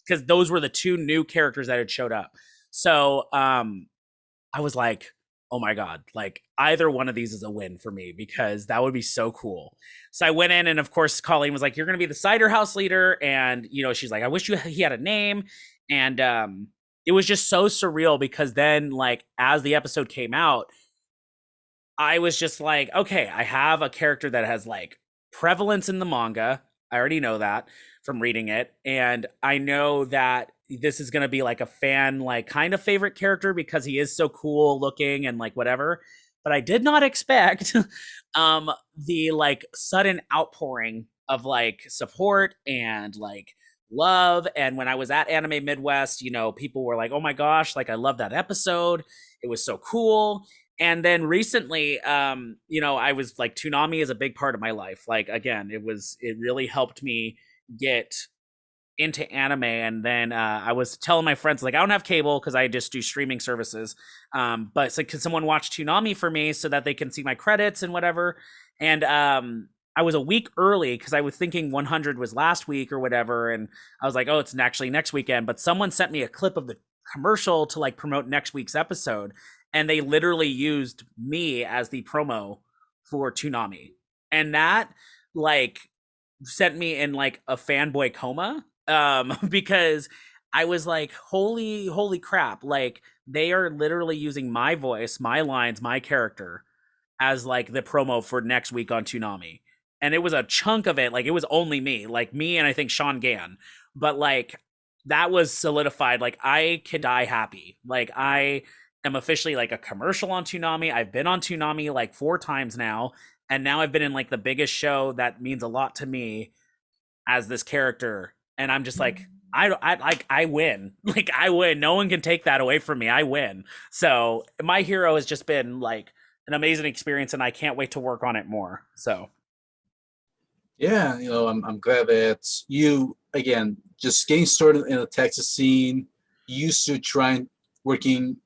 because those were the two new characters that had showed up. So I was like, oh my God, like either one of these is a win for me, because that would be so cool. So I went in, and of course, Colleen was like, you're going to be the cider house leader. And, she's like, I wish he had a name. And it was just so surreal, because then, like, as the episode came out, I was just like, okay, I have a character that has like prevalence in the manga. I already know that from reading it. And I know that this is going to be like a fan, like kind of favorite character, because he is so cool looking and like whatever. But I did not expect the like sudden outpouring of like support and like love. And when I was at Anime Midwest, people were like, oh my gosh, like I love that episode. It was so cool. And then recently, I was like, Toonami is a big part of my life. Like, again, it really helped me get into anime. And then I was telling my friends, like, I don't have cable because I just do streaming services. But it's like, can someone watch Toonami for me so that they can see my credits and whatever? And I was a week early because I was thinking 100 was last week or whatever. And I was like, oh, it's actually next weekend. But someone sent me a clip of the commercial to like promote next week's episode, and they literally used me as the promo for Toonami. And that like sent me in like a fanboy coma, because I was like, holy crap, like they are literally using my voice, my lines, my character as like the promo for next week on Toonami. And it was a chunk of it, like it was only me, like me and I think Sean Gann. But like that was solidified. Like I can die happy. Like I am officially like a commercial on Toonami. I've been on Toonami like 4 times now. And now I've been in like the biggest show that means a lot to me as this character. And I'm just like, I win. Like I win. No one can take that away from me. I win. So My Hero has just been like an amazing experience, and I can't wait to work on it more. So Yeah, I'm glad that you again just getting started in the Texas scene, used to trying working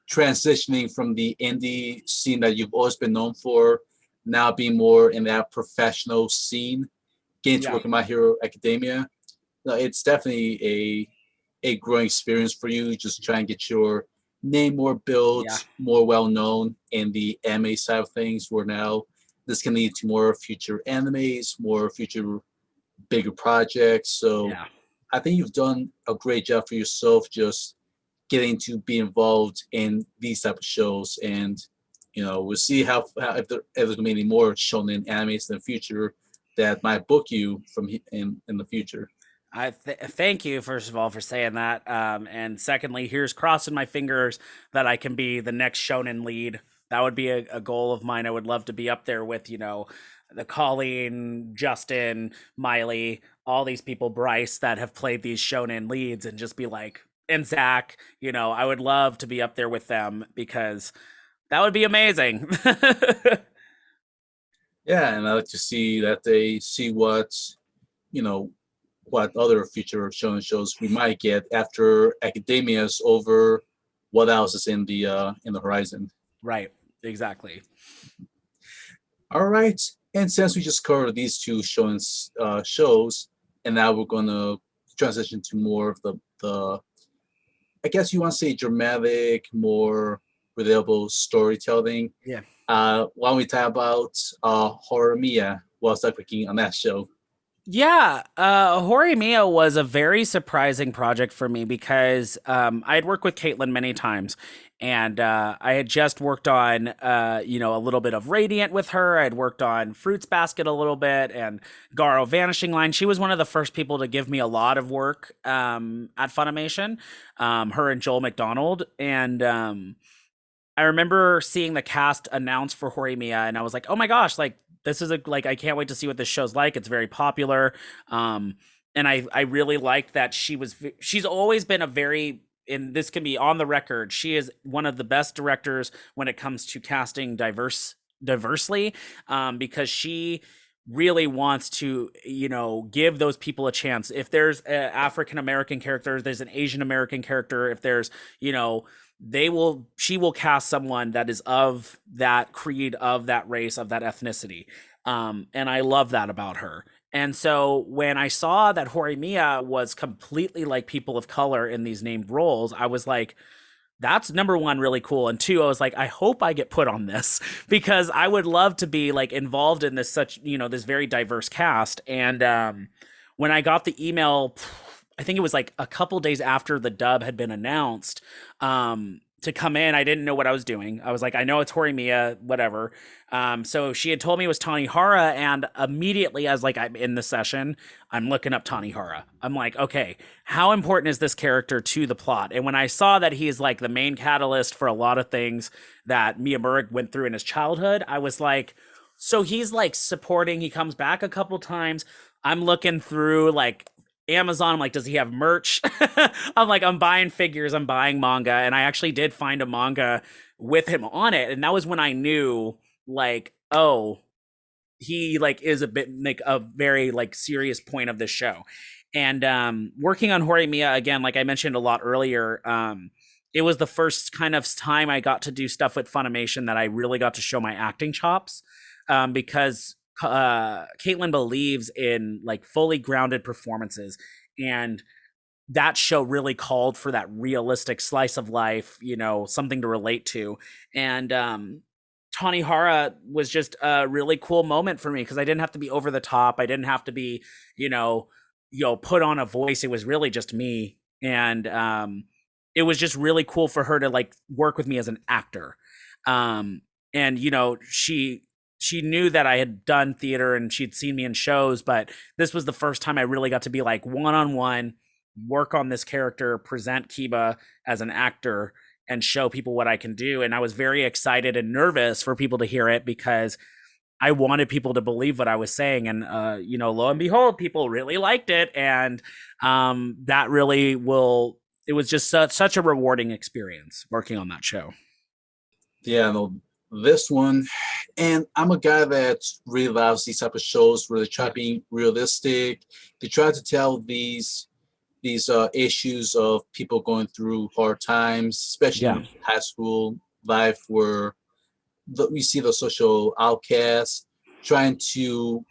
transitioning from the indie scene that you've always been known for, now being more in that professional scene, getting to yeah, work in My Hero Academia. No, it's definitely a growing experience for you. Just try and get your name more built, yeah, more well known in the anime side of things. Where now this can lead to more future animes, more future bigger projects. So yeah. I think you've done a great job for yourself, just getting to be involved in these type of shows. And we'll see how if there's gonna be any more shonen animes in the future that might book you from in the future. Thank you, first of all, for saying that. And secondly, here's crossing my fingers that I can be the next shonen lead. That would be a goal of mine. I would love to be up there with, the Colleen, Justin, Miley, all these people, Bryce, that have played these shonen leads, and just be like, and Zach, I would love to be up there with them, because that would be amazing. Yeah, and I like to see that they see you know what other future shonen shows we might get after Academia's over. What else is in the horizon? Right, exactly. All right, and since we just covered these two shows, and now we're gonna transition to more of the I guess you want to say dramatic, more relatable storytelling. Yeah. Why don't we talk about Horimiya? What's that cooking on that show? Yeah, Horimiya was a very surprising project for me, because I had worked with Caitlin many times, and I had just worked on a little bit of Radiant with her. I had worked on Fruits Basket a little bit, and Garo Vanishing Line. She was one of the first people to give me a lot of work at Funimation. Her and Joel McDonald, and I remember seeing the cast announced for Horimiya, and I was like, "Oh my gosh! Like this is like I can't wait to see what this show's like. It's very popular." and I really liked that she's always been a very, and this can be on the record, she is one of the best directors when it comes to casting diversely, because she really wants to, give those people a chance. If there's an African American character, there's an Asian American character, if there's, she will cast someone that is of that creed, of that race, of that ethnicity. And I love that about her. And so when I saw that Horimiya was completely like people of color in these named roles, I was like, that's number one, really cool. And two, I was like, I hope I get put on this because I would love to be like involved in this very diverse cast. And when I got the email, I think it was like a couple days after the dub had been announced, to come in, I didn't know what I was doing. I was like, I know it's Horimiya, whatever. So she had told me it was Tanihara, and immediately as like I'm in the session, I'm looking up Tanihara. I'm like, okay, how important is this character to the plot? And when I saw that he is like the main catalyst for a lot of things that Miyamura went through in his childhood, I was like, so he's like supporting, he comes back a couple times. I'm looking through like Amazon. I'm like, does he have merch? I'm like, I'm buying figures, I'm buying manga. And I actually did find a manga with him on it. And that was when I knew, like, oh, he like is a bit like a very like serious point of this show. And working on Horimiya again, like I mentioned a lot earlier, it was the first kind of time I got to do stuff with Funimation that I really got to show my acting chops, because Caitlin believes in like fully grounded performances, and that show really called for that realistic slice of life, something to relate to. And Tanihara was just a really cool moment for me because I didn't have to be over the top. I didn't have to be, put on a voice. It was really just me. And it was just really cool for her to like work with me as an actor. And she knew that I had done theater and she'd seen me in shows, but this was the first time I really got to be like one-on-one, work on this character, present Kiba as an actor, and show people what I can do. And I was very excited and nervous for people to hear it because I wanted people to believe what I was saying. And, lo and behold, people really liked it. And that really it was just such a rewarding experience working on that show. Yeah, no, this one, and I'm a guy that really loves these type of shows where they try being realistic. They try to tell these issues of people going through hard times, especially in high school life, where we see the social outcasts trying to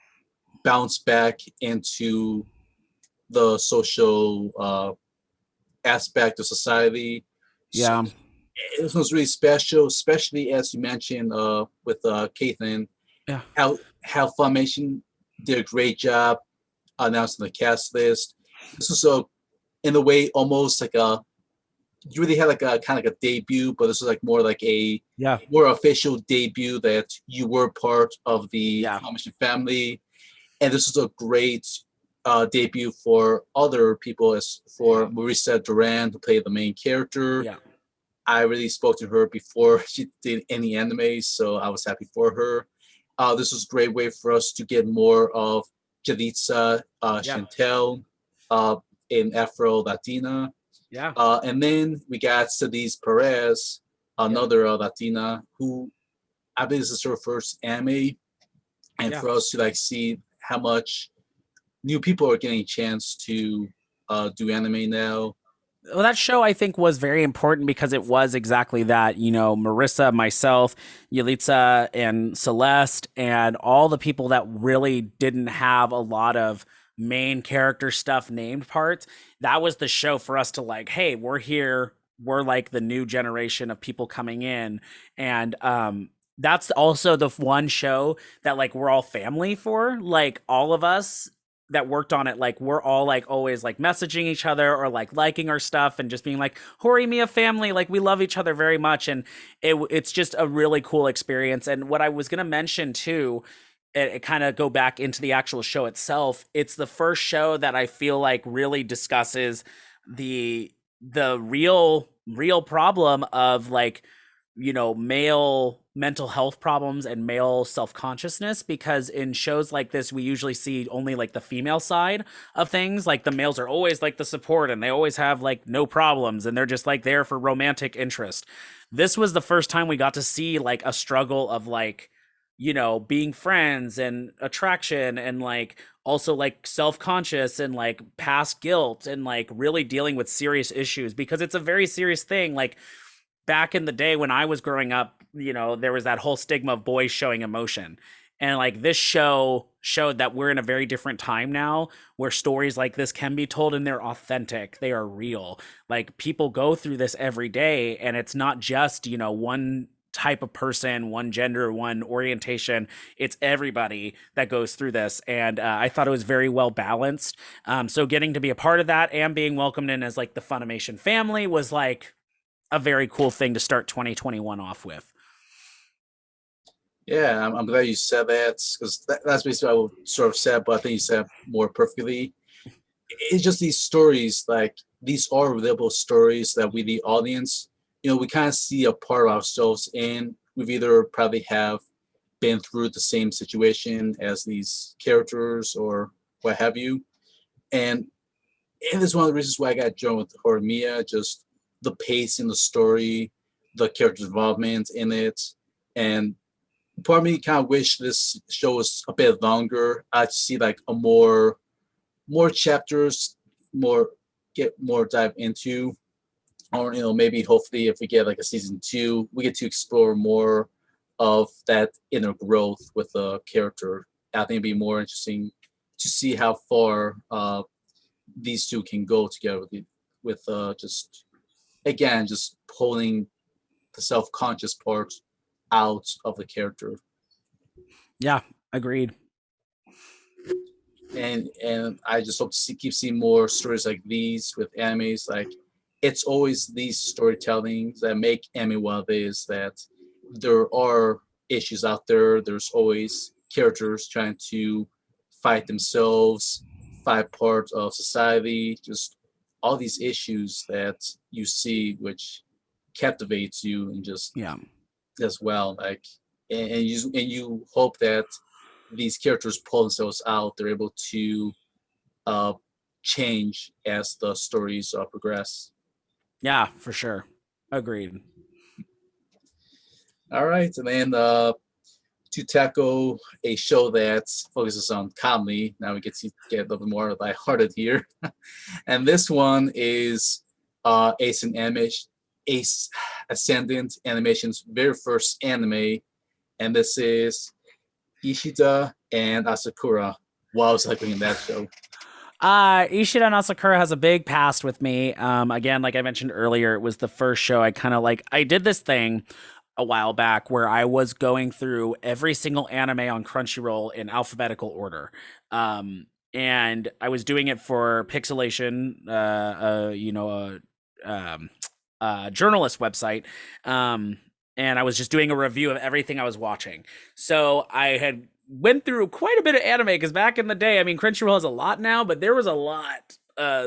bounce back into the social aspect of society. Yeah. So, this was really special, especially as you mentioned with Caitlin. Yeah. How Funimation did a great job announcing the cast list. This was in a way almost like you really had like a kind of like a debut, but this was like more like a more official debut that you were part of the Funimation family, and this was a great debut for other people, as for Marisa Duran, who played the main character. Yeah. I really spoke to her before she did any anime, so I was happy for her. This was a great way for us to get more of Jalitza, Chantel, in Afro Latina. Yeah. And then we got Sadis Perez, another Latina, who I believe this is her first anime. And for us to like see how much new people are getting a chance to do anime now. Well, that show I think was very important because it was exactly that. Marissa, myself, Yelitsa, and Celeste, and all the people that really didn't have a lot of main character stuff named parts. That was the show for us to like, hey, we're here. We're like the new generation of people coming in. And that's also the one show that like we're all family for. Like all of us that worked on it, like we're all like always like messaging each other or like liking our stuff and just being like Horimiya family, like we love each other very much. And it's just a really cool experience. And what I was going to mention too, it kind of go back into the actual show itself, it's the first show that I feel like really discusses the real problem of like, male mental health problems and male self-consciousness, because in shows like this we usually see only like the female side of things. Like the males are always like the support and they always have like no problems and they're just like there for romantic interest. This was the first time we got to see like a struggle of like, being friends and attraction and like also like self-conscious and like past guilt and like really dealing with serious issues, because it's a very serious thing. Like back in the day when I was growing up, there was that whole stigma of boys showing emotion. And like this show showed that we're in a very different time now where stories like this can be told and they're authentic. They are real. Like people go through this every day and it's not just, one type of person, one gender, one orientation. It's everybody that goes through this. And I thought it was very well balanced. So getting to be a part of that and being welcomed in as like the Funimation family was like a very cool thing to start 2021 off with. Yeah, I'm glad you said that because that's basically what I would sort of said, but I think you said more perfectly. It's just these stories, like these are relatable stories that we, the audience, we kind of see a part of ourselves in. We've either probably have been through the same situation as these characters or what have you. And it's one of the reasons why I got joined with Horimiya, just the pace in the story, the character development in it. And part of me kind of wish this show was a bit longer. I'd see like a more chapters, get more dive into, or maybe hopefully if we get like a season 2, we get to explore more of that inner growth with the character. I think it'd be more interesting to see how far these two can go together with just again just pulling the self-conscious part out of the character. Yeah, agreed. And I just hope to keep seeing more stories like these with animes. Like it's always these storytellings that make anime what it is. That there are issues out there. There's always characters trying to fight themselves, fight part of society. Just all these issues that you see, which captivates you and just Yeah. as well. Like and you hope that these characters pull themselves out. They're able to uh, change as the stories progress. Yeah, for sure. Agreed. All right, and then to tackle a show that focuses on comedy, now we get to get a little bit more lighthearted here, and this one is Ace Ascendant Animation's very first anime, and this is Ishida and Asakura. Wow, I was like in that show. Ishida and Asakura has a big past with me. Again, like I mentioned earlier, it was the first show I kind of like. I did this thing a while back where I was going through every single anime on Crunchyroll in alphabetical order. And I was doing it for Pixelation, journalist website. And I was just doing a review of everything I was watching. So I had went through quite a bit of anime because back in the day, I mean, Crunchyroll has a lot now, but there was a lot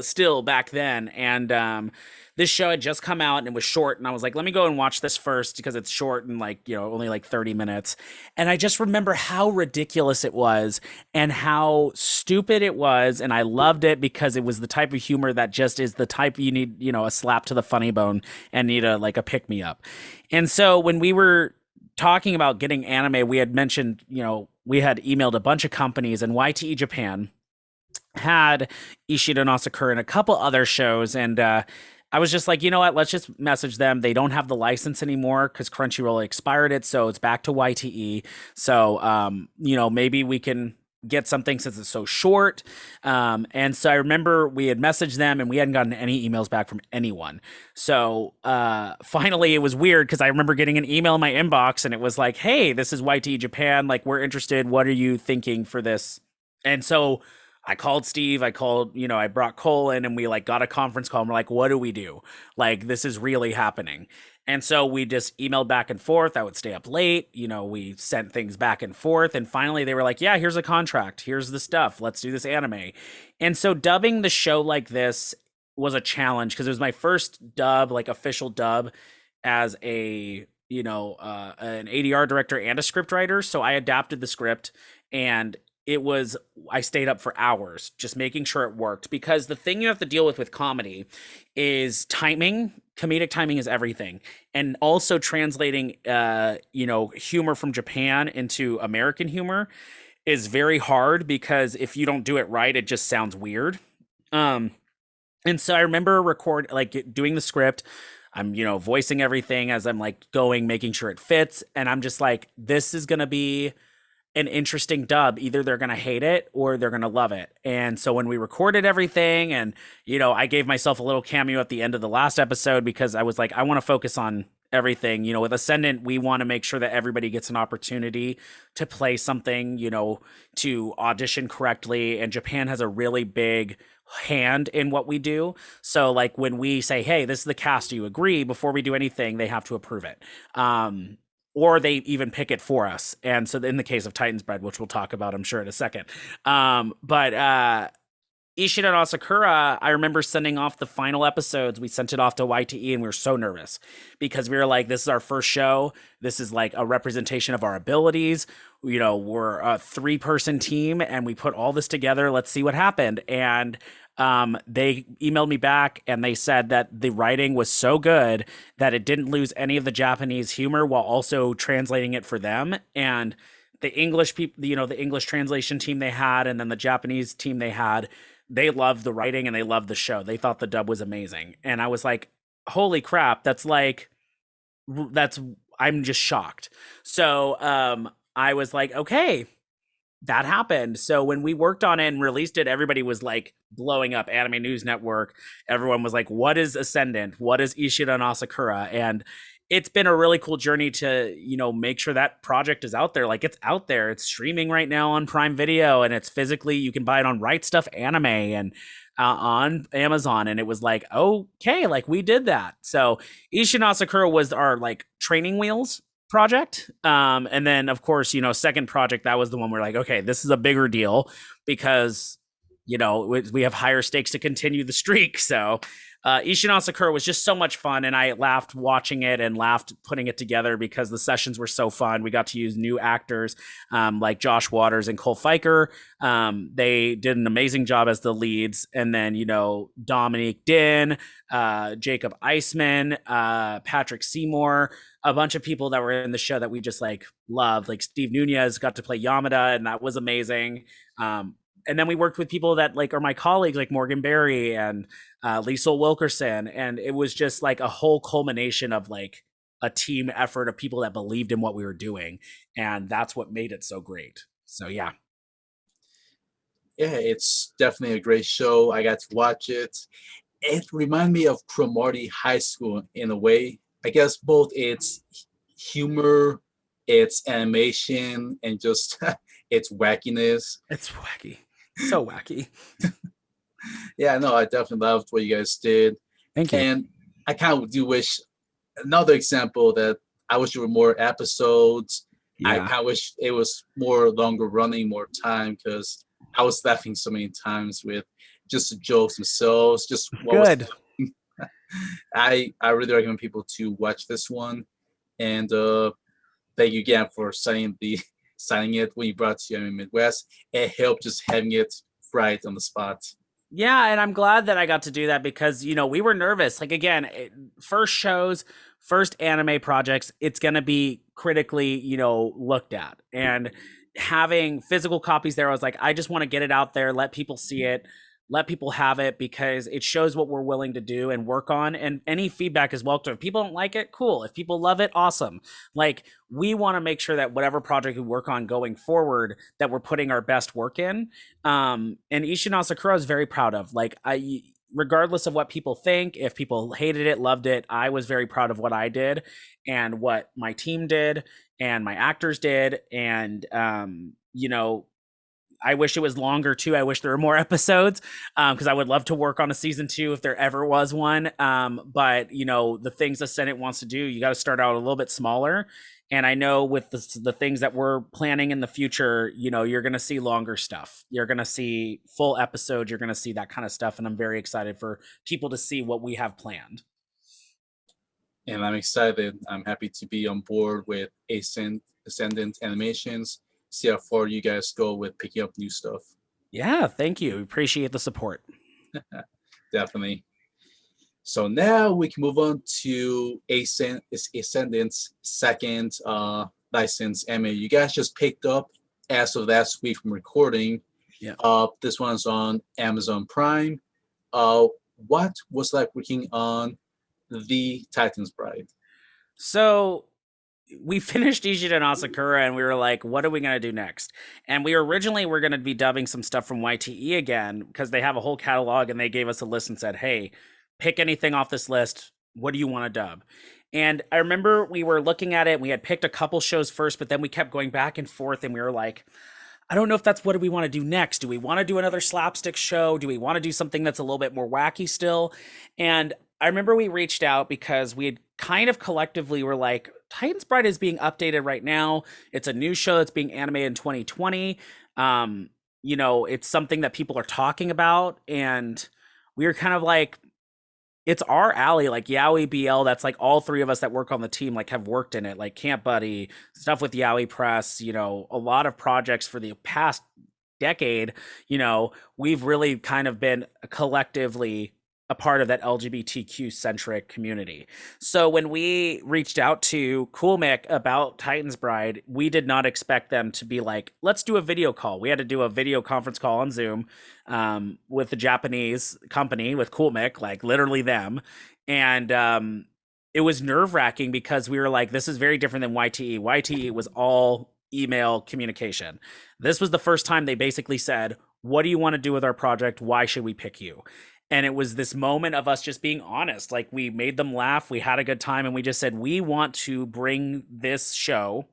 still back then. And this show had just come out and it was short, and I was like, let me go and watch this first because it's short and like, only like 30 minutes. And I just remember how ridiculous it was and how stupid it was, and I loved it because it was the type of humor that just is the type you need, a slap to the funny bone and need a like a pick me up. And so when we were talking about getting anime, we had mentioned, we had emailed a bunch of companies, and YTE Japan had Ishida and Asakura and a couple other shows. And I was just like, you know what? Let's just message them. They don't have the license anymore because Crunchyroll expired it. So it's back to YTE. So, maybe we can get something since it's so short. And so I remember we had messaged them and we hadn't gotten any emails back from anyone. So finally it was weird because I remember getting an email in my inbox and it was like, hey, this is YT Japan. Like, we're interested. What are you thinking for this? And so I called Steve, I brought Cole in and we like got a conference call and we're like, what do we do? Like, this is really happening. And so we just emailed back and forth. I would stay up late. We sent things back and forth. And finally they were like, yeah, here's a contract. Here's the stuff. Let's do this anime. And so dubbing the show like this was a challenge because it was my first dub, like official dub as a an ADR director and a script writer. So I adapted the script, and it was, I stayed up for hours just making sure it worked, because the thing you have to deal with comedy is timing. Comedic timing is everything. And also translating, humor from Japan into American humor is very hard, because if you don't do it right, it just sounds weird. Um, and so I remember doing the script. I'm, voicing everything as I'm like going, making sure it fits. And I'm just like, this is going to be an interesting dub. Either they're going to hate it or they're going to love it. And so when we recorded everything, and, I gave myself a little cameo at the end of the last episode, because I was like, I want to focus on everything. With Ascendant, we want to make sure that everybody gets an opportunity to play something, to audition correctly. And Japan has a really big hand in what we do. So like when we say, hey, this is the cast, do you agree? Before we do anything, they have to approve it. Or they even pick it for us. And so in the case of Titan's Bread, which we'll talk about, I'm sure, in a second. But Ishida and Asakura, I remember sending off the final episodes. We sent it off to YTE, and we were so nervous, because we were like, this is our first show. This is like a representation of our abilities. We're a 3-person team, and we put all this together. Let's see what happened. And they emailed me back, and they said that the writing was so good that it didn't lose any of the Japanese humor while also translating it for them. And the English people, the English translation team they had, and then the Japanese team they had, they loved the writing and they loved the show. They thought the dub was amazing. And I was like, holy crap, I'm just shocked. So I was like, okay, that happened. So when we worked on it and released it, everybody was like blowing up. Anime News Network, everyone was like, what is Ascendant? What is Ishida and Asakura? And it's been a really cool journey to, make sure that project is out there. Like, it's out there. It's streaming right now on Prime Video, and it's physically, you can buy it on Right Stuff Anime and on Amazon. And it was like, okay, like we did that. So Ishida and Asakura was our like training wheels project. And then of course, second project, that was the one we're like, okay, this is a bigger deal, because we have higher stakes to continue the streak. So Ishida and Asakura was just so much fun, and I laughed watching it and laughed putting it together, because the sessions were so fun. We got to use new actors like Josh Waters and Cole Fiker. They did an amazing job as the leads, and then Dominique Din, Jacob Eisman, Patrick Seymour, a bunch of people that were in the show that we just like loved. Like Steve Nunez got to play Yamada, and that was amazing. And then we worked with people that like are my colleagues, like Morgan Berry and Lisa Wilkerson. And it was just like a whole culmination of like a team effort of people that believed in what we were doing. And that's what made it so great. So, yeah. Yeah, it's definitely a great show. I got to watch it. It reminded me of Cromartie High School in a way. I guess both its humor, its animation, and just its wackiness. It's wacky. So wacky. Yeah, no, I definitely loved what you guys did. Thank you. And I kind of do wish another example that I wish there were more episodes. I Yeah. kind of wish it was more longer running, more time, because I was laughing so many times with just the jokes themselves, just what was. Good. I really recommend people to watch this one, and thank you again for signing it when you brought it to Anime Midwest. It helped just having it right on the spot. Yeah, and I'm glad that I got to do that, because we were nervous. Like, again, first shows, first anime projects, it's going to be critically looked at. And having physical copies there, I was like, I just want to get it out there, let people see it, let people have it, because it shows what we're willing to do and work on. And any feedback is welcome. If people don't like it, cool. If people love it, awesome. Like, we want to make sure that whatever project we work on going forward, that we're putting our best work in. And Ishida and Asakura is very proud of. Like, regardless of what people think, if people hated it, loved it, I was very proud of what I did and what my team did and my actors did. And I wish it was longer too. I wish there were more episodes, because I would love to work on a season 2 if there ever was one. But the things the Senate wants to do, you got to start out a little bit smaller. And I know with the things that we're planning in the future, you're going to see longer stuff. You're going to see full episodes. You're going to see that kind of stuff. And I'm very excited for people to see what we have planned. and I'm excited. I'm happy to be on board with Ascendant Animations. See how far you guys go with picking up new stuff. Yeah, thank you. Appreciate the support. Definitely. So now we can move on to Ascendant's second licensed anime. You guys just picked up as of last week from recording. Yeah. This one's on Amazon Prime. Uh, what was like working on the Titan's Bride? So we finished Ishida and Asakura and we were like, what are we going to do next? And we originally were going to be dubbing some stuff from YTE again because they have a whole catalog and they gave us a list and said, hey, pick anything off this list. What do you want to dub? And I remember we were looking at it and we had picked a couple shows first, but then we kept going back and forth and we were like, I don't know if that's what we want to do next. Do we want to do another slapstick show? Do we want to do something that's a little bit more wacky still? And I remember we reached out because we had kind of collectively were like, Titan's Bride is being updated right now. It's a new show that's being animated in 2020. It's something that people are talking about. And we were kind of like, it's our alley, like Yaoi BL. That's like all three of us that work on the team, like have worked in it, like Camp Buddy, stuff with Yaoi Press, a lot of projects for the past decade. We've really kind of been collectively a part of that LGBTQ centric community. So when we reached out to Cool Mick about Titan's Bride, we did not expect them to be like, let's do a video call. We had to do a video conference call on Zoom with the Japanese company, with Cool Mick, like literally them. And it was nerve wracking because we were like, this is very different than YTE. YTE was all email communication. This was the first time they basically said, what do you want to do with our project? Why should we pick you? And it was this moment of us just being honest. Like, we made them laugh. We had a good time. And we just said, we want to bring this show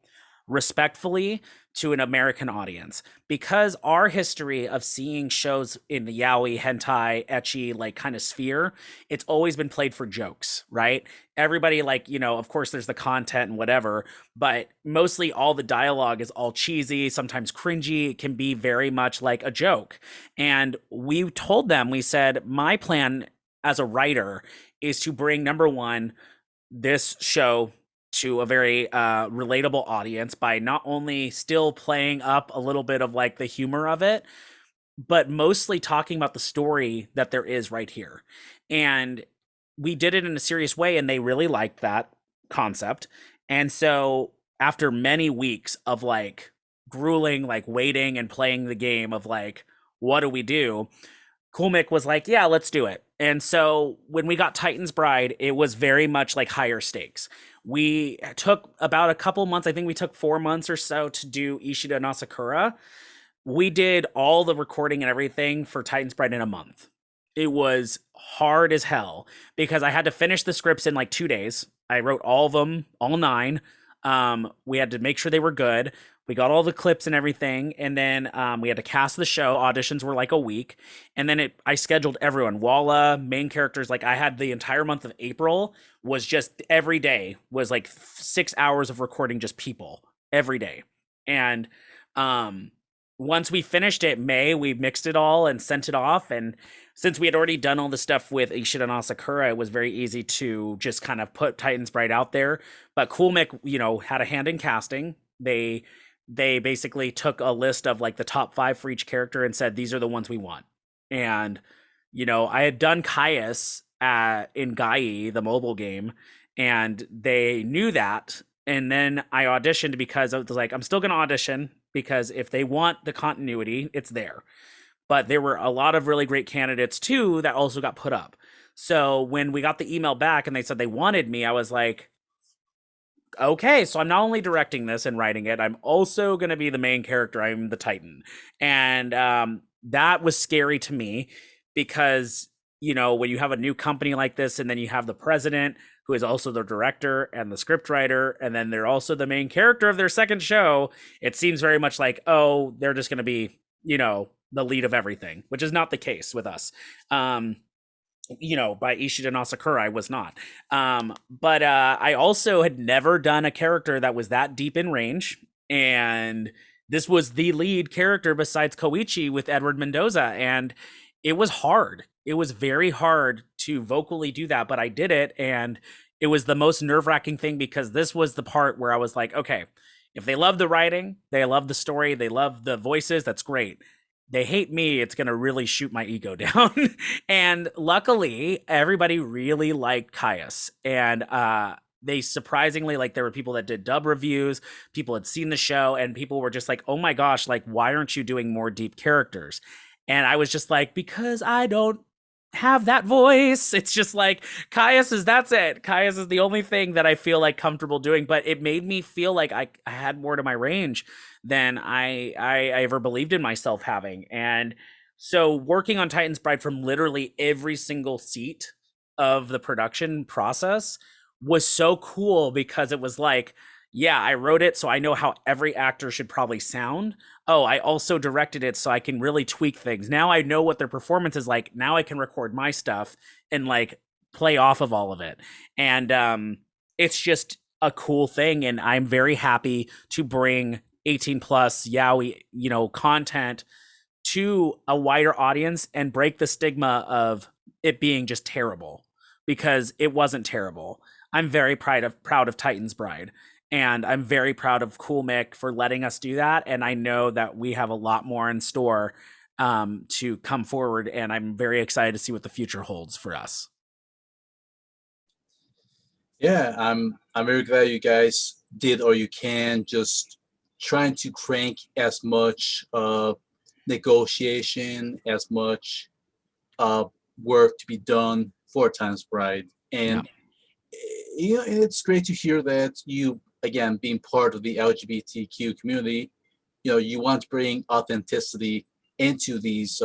respectfully to an American audience, because our history of seeing shows in the yaoi, hentai, ecchi, like kind of sphere, it's always been played for jokes, right? Everybody, like, of course there's the content and whatever, but mostly all the dialogue is all cheesy, sometimes cringy. It can be very much like a joke. And we told them, we said, my plan as a writer is to bring, number one, this show to a very relatable audience by not only still playing up a little bit of like the humor of it, but mostly talking about the story that there is right here. And we did it in a serious way, and they really liked that concept. And so after many weeks of like grueling, like waiting and playing the game of like, what do we do? Cool Mick was like, yeah, let's do it. And so when we got Titan's Bride, it was very much like higher stakes. We took about a couple months. I think we took 4 months or so to do Ishida and Asakura. We did all the recording and everything for Titan's Bride in a month. It was hard as hell because I had to finish the scripts in like 2 days. I wrote all of them, all 9. We had to make sure they were good. We got all the clips and everything, and then we had to cast the show. Auditions were like a week, and then I scheduled everyone. Walla, main characters, like I had the entire month of April was just every day was like 6 hours of recording just people every day. And once we finished it, May, we mixed it all and sent it off. And since we had already done all the stuff with Ishida and Asakura, it was very easy to just kind of put Titan's Bride out there. But Cool Mick, had a hand in casting. They basically took a list of like the top 5 for each character and said, these are the ones we want. And, I had done Caius in Gai, the mobile game, and they knew that. And then I auditioned because I was like, I'm still going to audition because if they want the continuity, it's there. But there were a lot of really great candidates too that also got put up. So when we got the email back and they said they wanted me, I was like, okay, so I'm not only directing this and writing it, I'm also going to be the main character. I'm the Titan. And that was scary to me because, when you have a new company like this and then you have the president who is also the director and the scriptwriter, and then they're also the main character of their second show, it seems very much like, oh, they're just going to be, the lead of everything, which is not the case with us. By Ishida and Asakura, I was not. But I also had never done a character that was that deep in range. And this was the lead character besides Koichi with Edward Mendoza. And it was hard. It was very hard to vocally do that, but I did it. And it was the most nerve-wracking thing because this was the part where I was like, okay, if they love the writing, they love the story, they love the voices, that's great. They hate me, it's going to really shoot my ego down. And luckily, everybody really liked Caius. And they surprisingly, like, there were people that did dub reviews, people had seen the show, and people were just like, oh my gosh, like, why aren't you doing more deep characters? And I was just like, because I don't have that voice. It's just like Caius is that's it. Caius is the only thing that I feel like comfortable doing, but it made me feel like I had more to my range than I ever believed in myself having. And so working on Titan's Bride from literally every single seat of the production process was so cool because it was like, yeah, I wrote it so I know how every actor should probably sound. Oh, I also directed it so I can really tweak things. Now I know what their performance is like. Now I can record my stuff and like play off of all of it. And it's just a cool thing. And I'm very happy to bring 18 plus yaoi, content to a wider audience and break the stigma of it being just terrible because it wasn't terrible. I'm very proud of Titan's Bride. And I'm very proud of Cool Mick for letting us do that. And I know that we have a lot more in store to come forward. And I'm very excited to see what the future holds for us. Yeah, I'm very glad you guys did all you can, just trying to crank as much negotiation, as much uh, work to be done for Times Bride. Yeah. And it's great to hear that you, again, being part of the LGBTQ community, you want to bring authenticity into these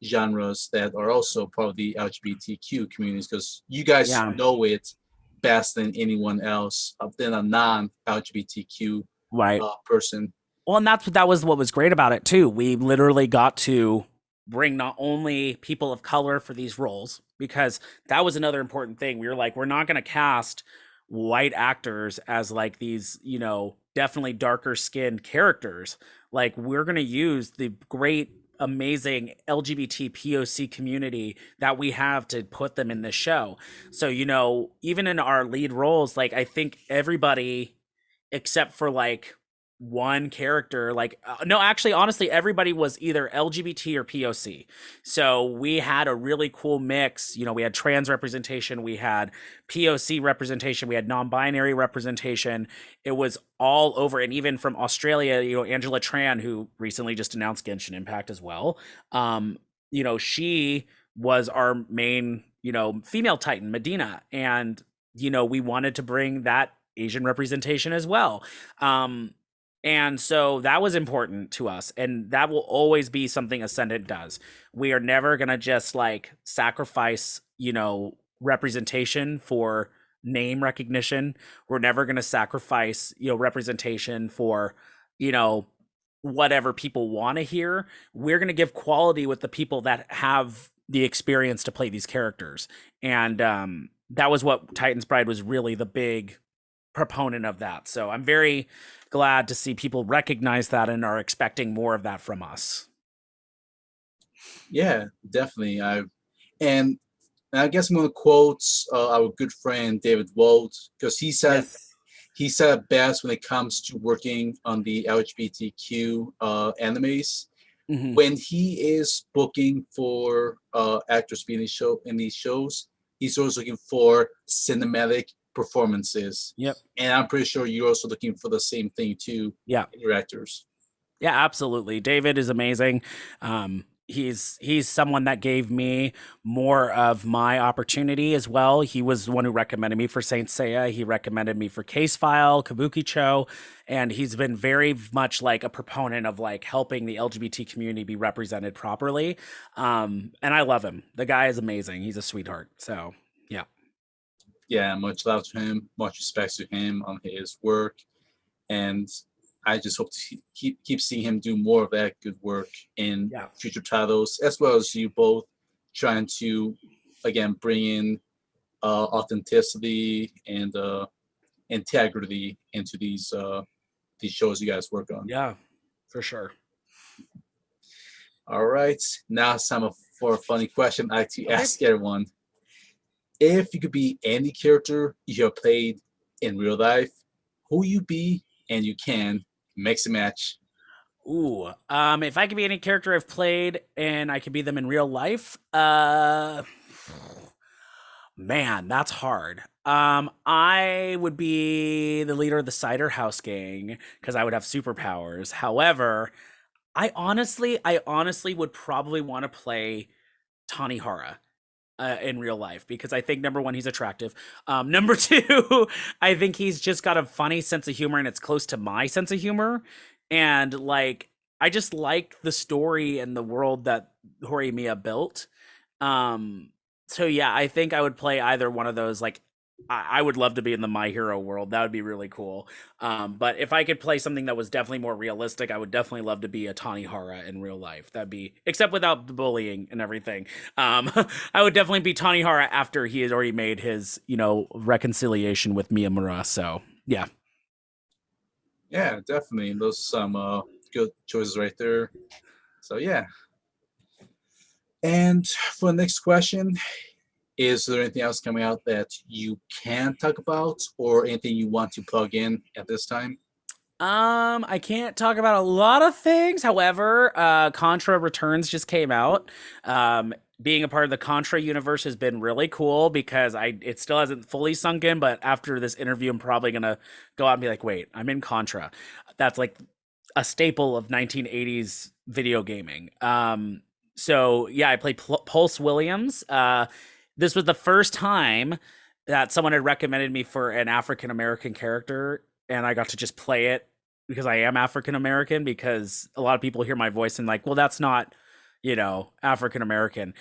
genres that are also part of the LGBTQ communities, because you guys Yeah. know it best than anyone else, than a non-LGBTQ Right. person. Well, and that was what was great about it too. We literally got to bring not only people of color for these roles, because that was another important thing. We were like, we're not going to cast white actors as like these, definitely darker skinned characters. Like, we're going to use the great, amazing LGBT POC community that we have to put them in this show. So, even in our lead roles, like, I think everybody except for like one character, like no, actually, honestly, everybody was either LGBT or POC. So we had a really cool mix. We had trans representation, we had POC representation, we had non-binary representation. It was all over. And even from Australia, Angela Tran, who recently just announced Genshin Impact as well, she was our main female Titan, Medina. And we wanted to bring that Asian representation as well. And so that was important to us. And that will always be something Ascendant does. We are never going to just like sacrifice, representation for name recognition. We're never going to sacrifice, representation for, whatever people want to hear. We're going to give quality with the people that have the experience to play these characters. And that was what Titan's Bride was really the big proponent of that. So I'm very glad to see people recognize that and are expecting more of that from us. Yeah, definitely. And I guess I'm going to quote our good friend David Wold, because Yes. he said it best when it comes to working on the LGBTQ animes. Mm-hmm. When he is booking for actors being in these shows, he's always looking for cinematic performances. Yep. And I'm pretty sure you're also looking for the same thing too. Yeah. In your actors. Yeah, absolutely. David is amazing. He's someone that gave me more of my opportunity as well. He was the one who recommended me for Saint Seiya. He recommended me for Case File, Kabuki-cho, and he's been very much like a proponent of like helping the LGBT community be represented properly. And I love him. The guy is amazing. He's a sweetheart. So yeah. Yeah, much love to him, much respect to him on his work, and I just hope to keep seeing him do more of that good work in future titles, as well as you both trying to, again, bring in authenticity and integrity into these shows you guys work on. Yeah, for sure. All right, now it's time for a funny question I like to ask everyone. If you could be any character you have played in real life, who you be, and you can mix and match. Ooh, if I could be any character I've played and I could be them in real life, man, that's hard. I would be the leader of the Cider House Gang because I would have superpowers. However, I honestly would probably want to play Tanihara in real life because I think number one, he's attractive. Number two, I think he's just got a funny sense of humor and it's close to my sense of humor. And like, I just like the story and the world that Horimiya built. Um, so yeah, I think I would play either one of those. Like, I would love to be in the My Hero world. That would be really cool. But if I could play something that was definitely more realistic, I would definitely love to be a Tanihara in real life. That'd be, except without the bullying and everything. I would definitely be Tanihara after he had already made his, reconciliation with Miyamura. So yeah. Yeah, definitely. Those are some good choices right there. So yeah. And for the next question, is there anything else coming out that you can talk about, or anything you want to plug in at this time? I can't talk about a lot of things. However, Contra Returns just came out. Being a part of the Contra universe has been really cool because it still hasn't fully sunk in, but after this interview, I'm probably gonna go out and be like, wait, I'm in Contra. That's like a staple of 1980s video gaming. So yeah, I played Pulse Williams. This was the first time that someone had recommended me for an African American character, and I got to just play it because I am African American. Because a lot of people hear my voice and like, well, that's not, African American,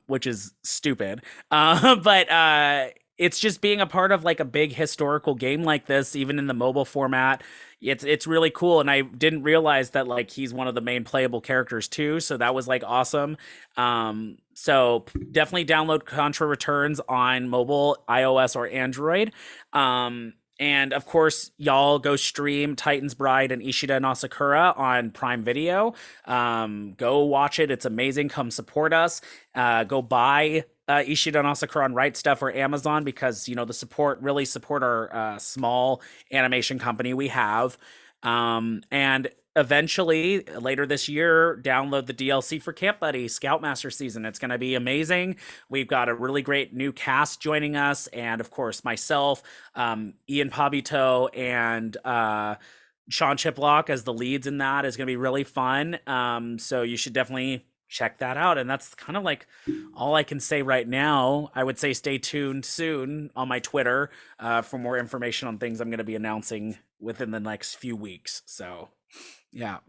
which is stupid. But it's just being a part of like a big historical game like this, even in the mobile format. It's really cool, and I didn't realize that like he's one of the main playable characters too. So that was like awesome. So definitely download Contra Returns on mobile, iOS or Android. And of course, y'all go stream Titan's Bride and Ishida and Asakura on Prime Video. Go watch it; it's amazing. Come support us. Go buy Ishida and Asakura on Right Stuff or Amazon because the support our small animation company we have. And eventually later this year, download the DLC for Camp Buddy Scoutmaster season. It's going to be amazing. We've got a really great new cast joining us, and of course myself, Ian Pabito, and Sean Chiplock as the leads in that is going to be really fun. So you should definitely check that out. And that's kind of like all I can say right now. I would say stay tuned soon on my Twitter for more information on things I'm going to be announcing within the next few weeks. So, yeah.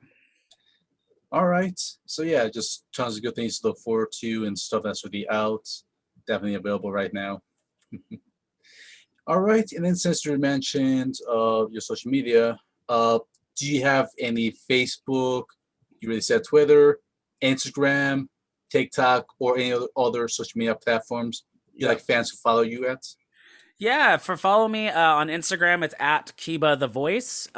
All right. So yeah, just tons of good things to look forward to and stuff that's really out. Definitely available right now. All right. And then since you mentioned your social media, do you have any Facebook? You really said Twitter, Instagram, TikTok, or any other social media platforms you like fans to follow you at? Yeah, for follow me on Instagram, it's at Kiba the Voice.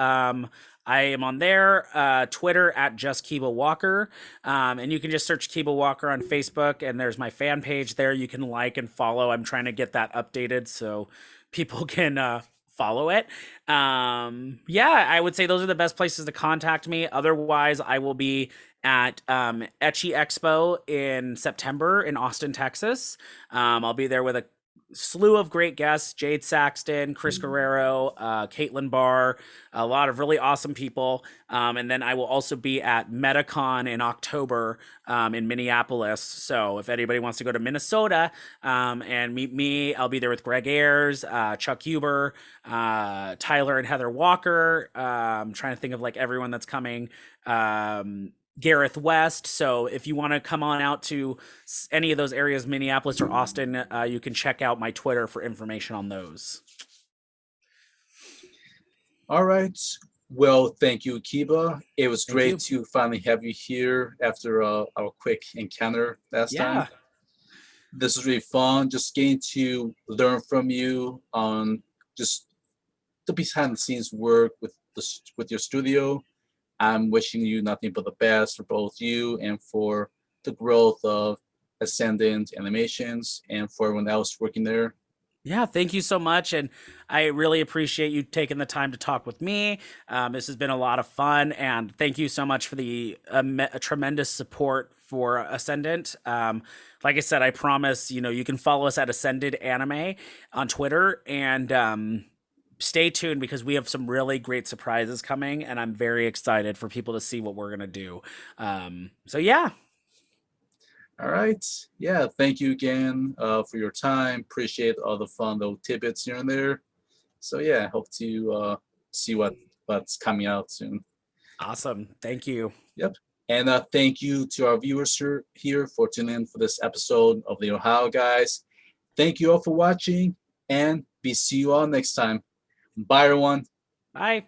I am on there. Twitter at just Kiba Walker, and you can just search Kiba Walker on Facebook, and there's my fan page there. You can like and follow. I'm trying to get that updated so people can follow it. Yeah, I would say those are the best places to contact me. Otherwise, I will be at Etchy Expo in September in Austin, Texas. I'll be there with a slew of great guests: Jade Saxton, Chris Guerrero, Caitlin Barr, a lot of really awesome people. And then I will also be at MetaCon in October in Minneapolis. So if anybody wants to go to Minnesota and meet me, I'll be there with Greg Ayers, Chuck Huber, Tyler and Heather Walker. I'm trying to think of like everyone that's coming. Gareth West. So if you want to come on out to any of those areas, Minneapolis or Austin, you can check out my Twitter for information on those. All right. Well, thank you, Kiba. It was great to finally have you here after our quick encounter last time. This was really fun, just getting to learn from you on just the behind the scenes work with your studio. I'm wishing you nothing but the best for both you and for the growth of Ascendant Animations and for everyone else working there. Yeah, thank you so much. And I really appreciate you taking the time to talk with me. This has been a lot of fun. And thank you so much for the tremendous support for Ascendant. Like I said, I promise, you can follow us at Ascended Anime on Twitter. And stay tuned because we have some really great surprises coming. And I'm very excited for people to see what we're going to do. So, yeah. All right. Yeah. Thank you again for your time. Appreciate all the fun little tidbits here and there. So yeah, hope to see what's coming out soon. Awesome. Thank you. Yep. And thank you to our viewers here for tuning in for this episode of the Ohio Guys. Thank you all for watching, and we see you all next time. Bye, everyone. Bye.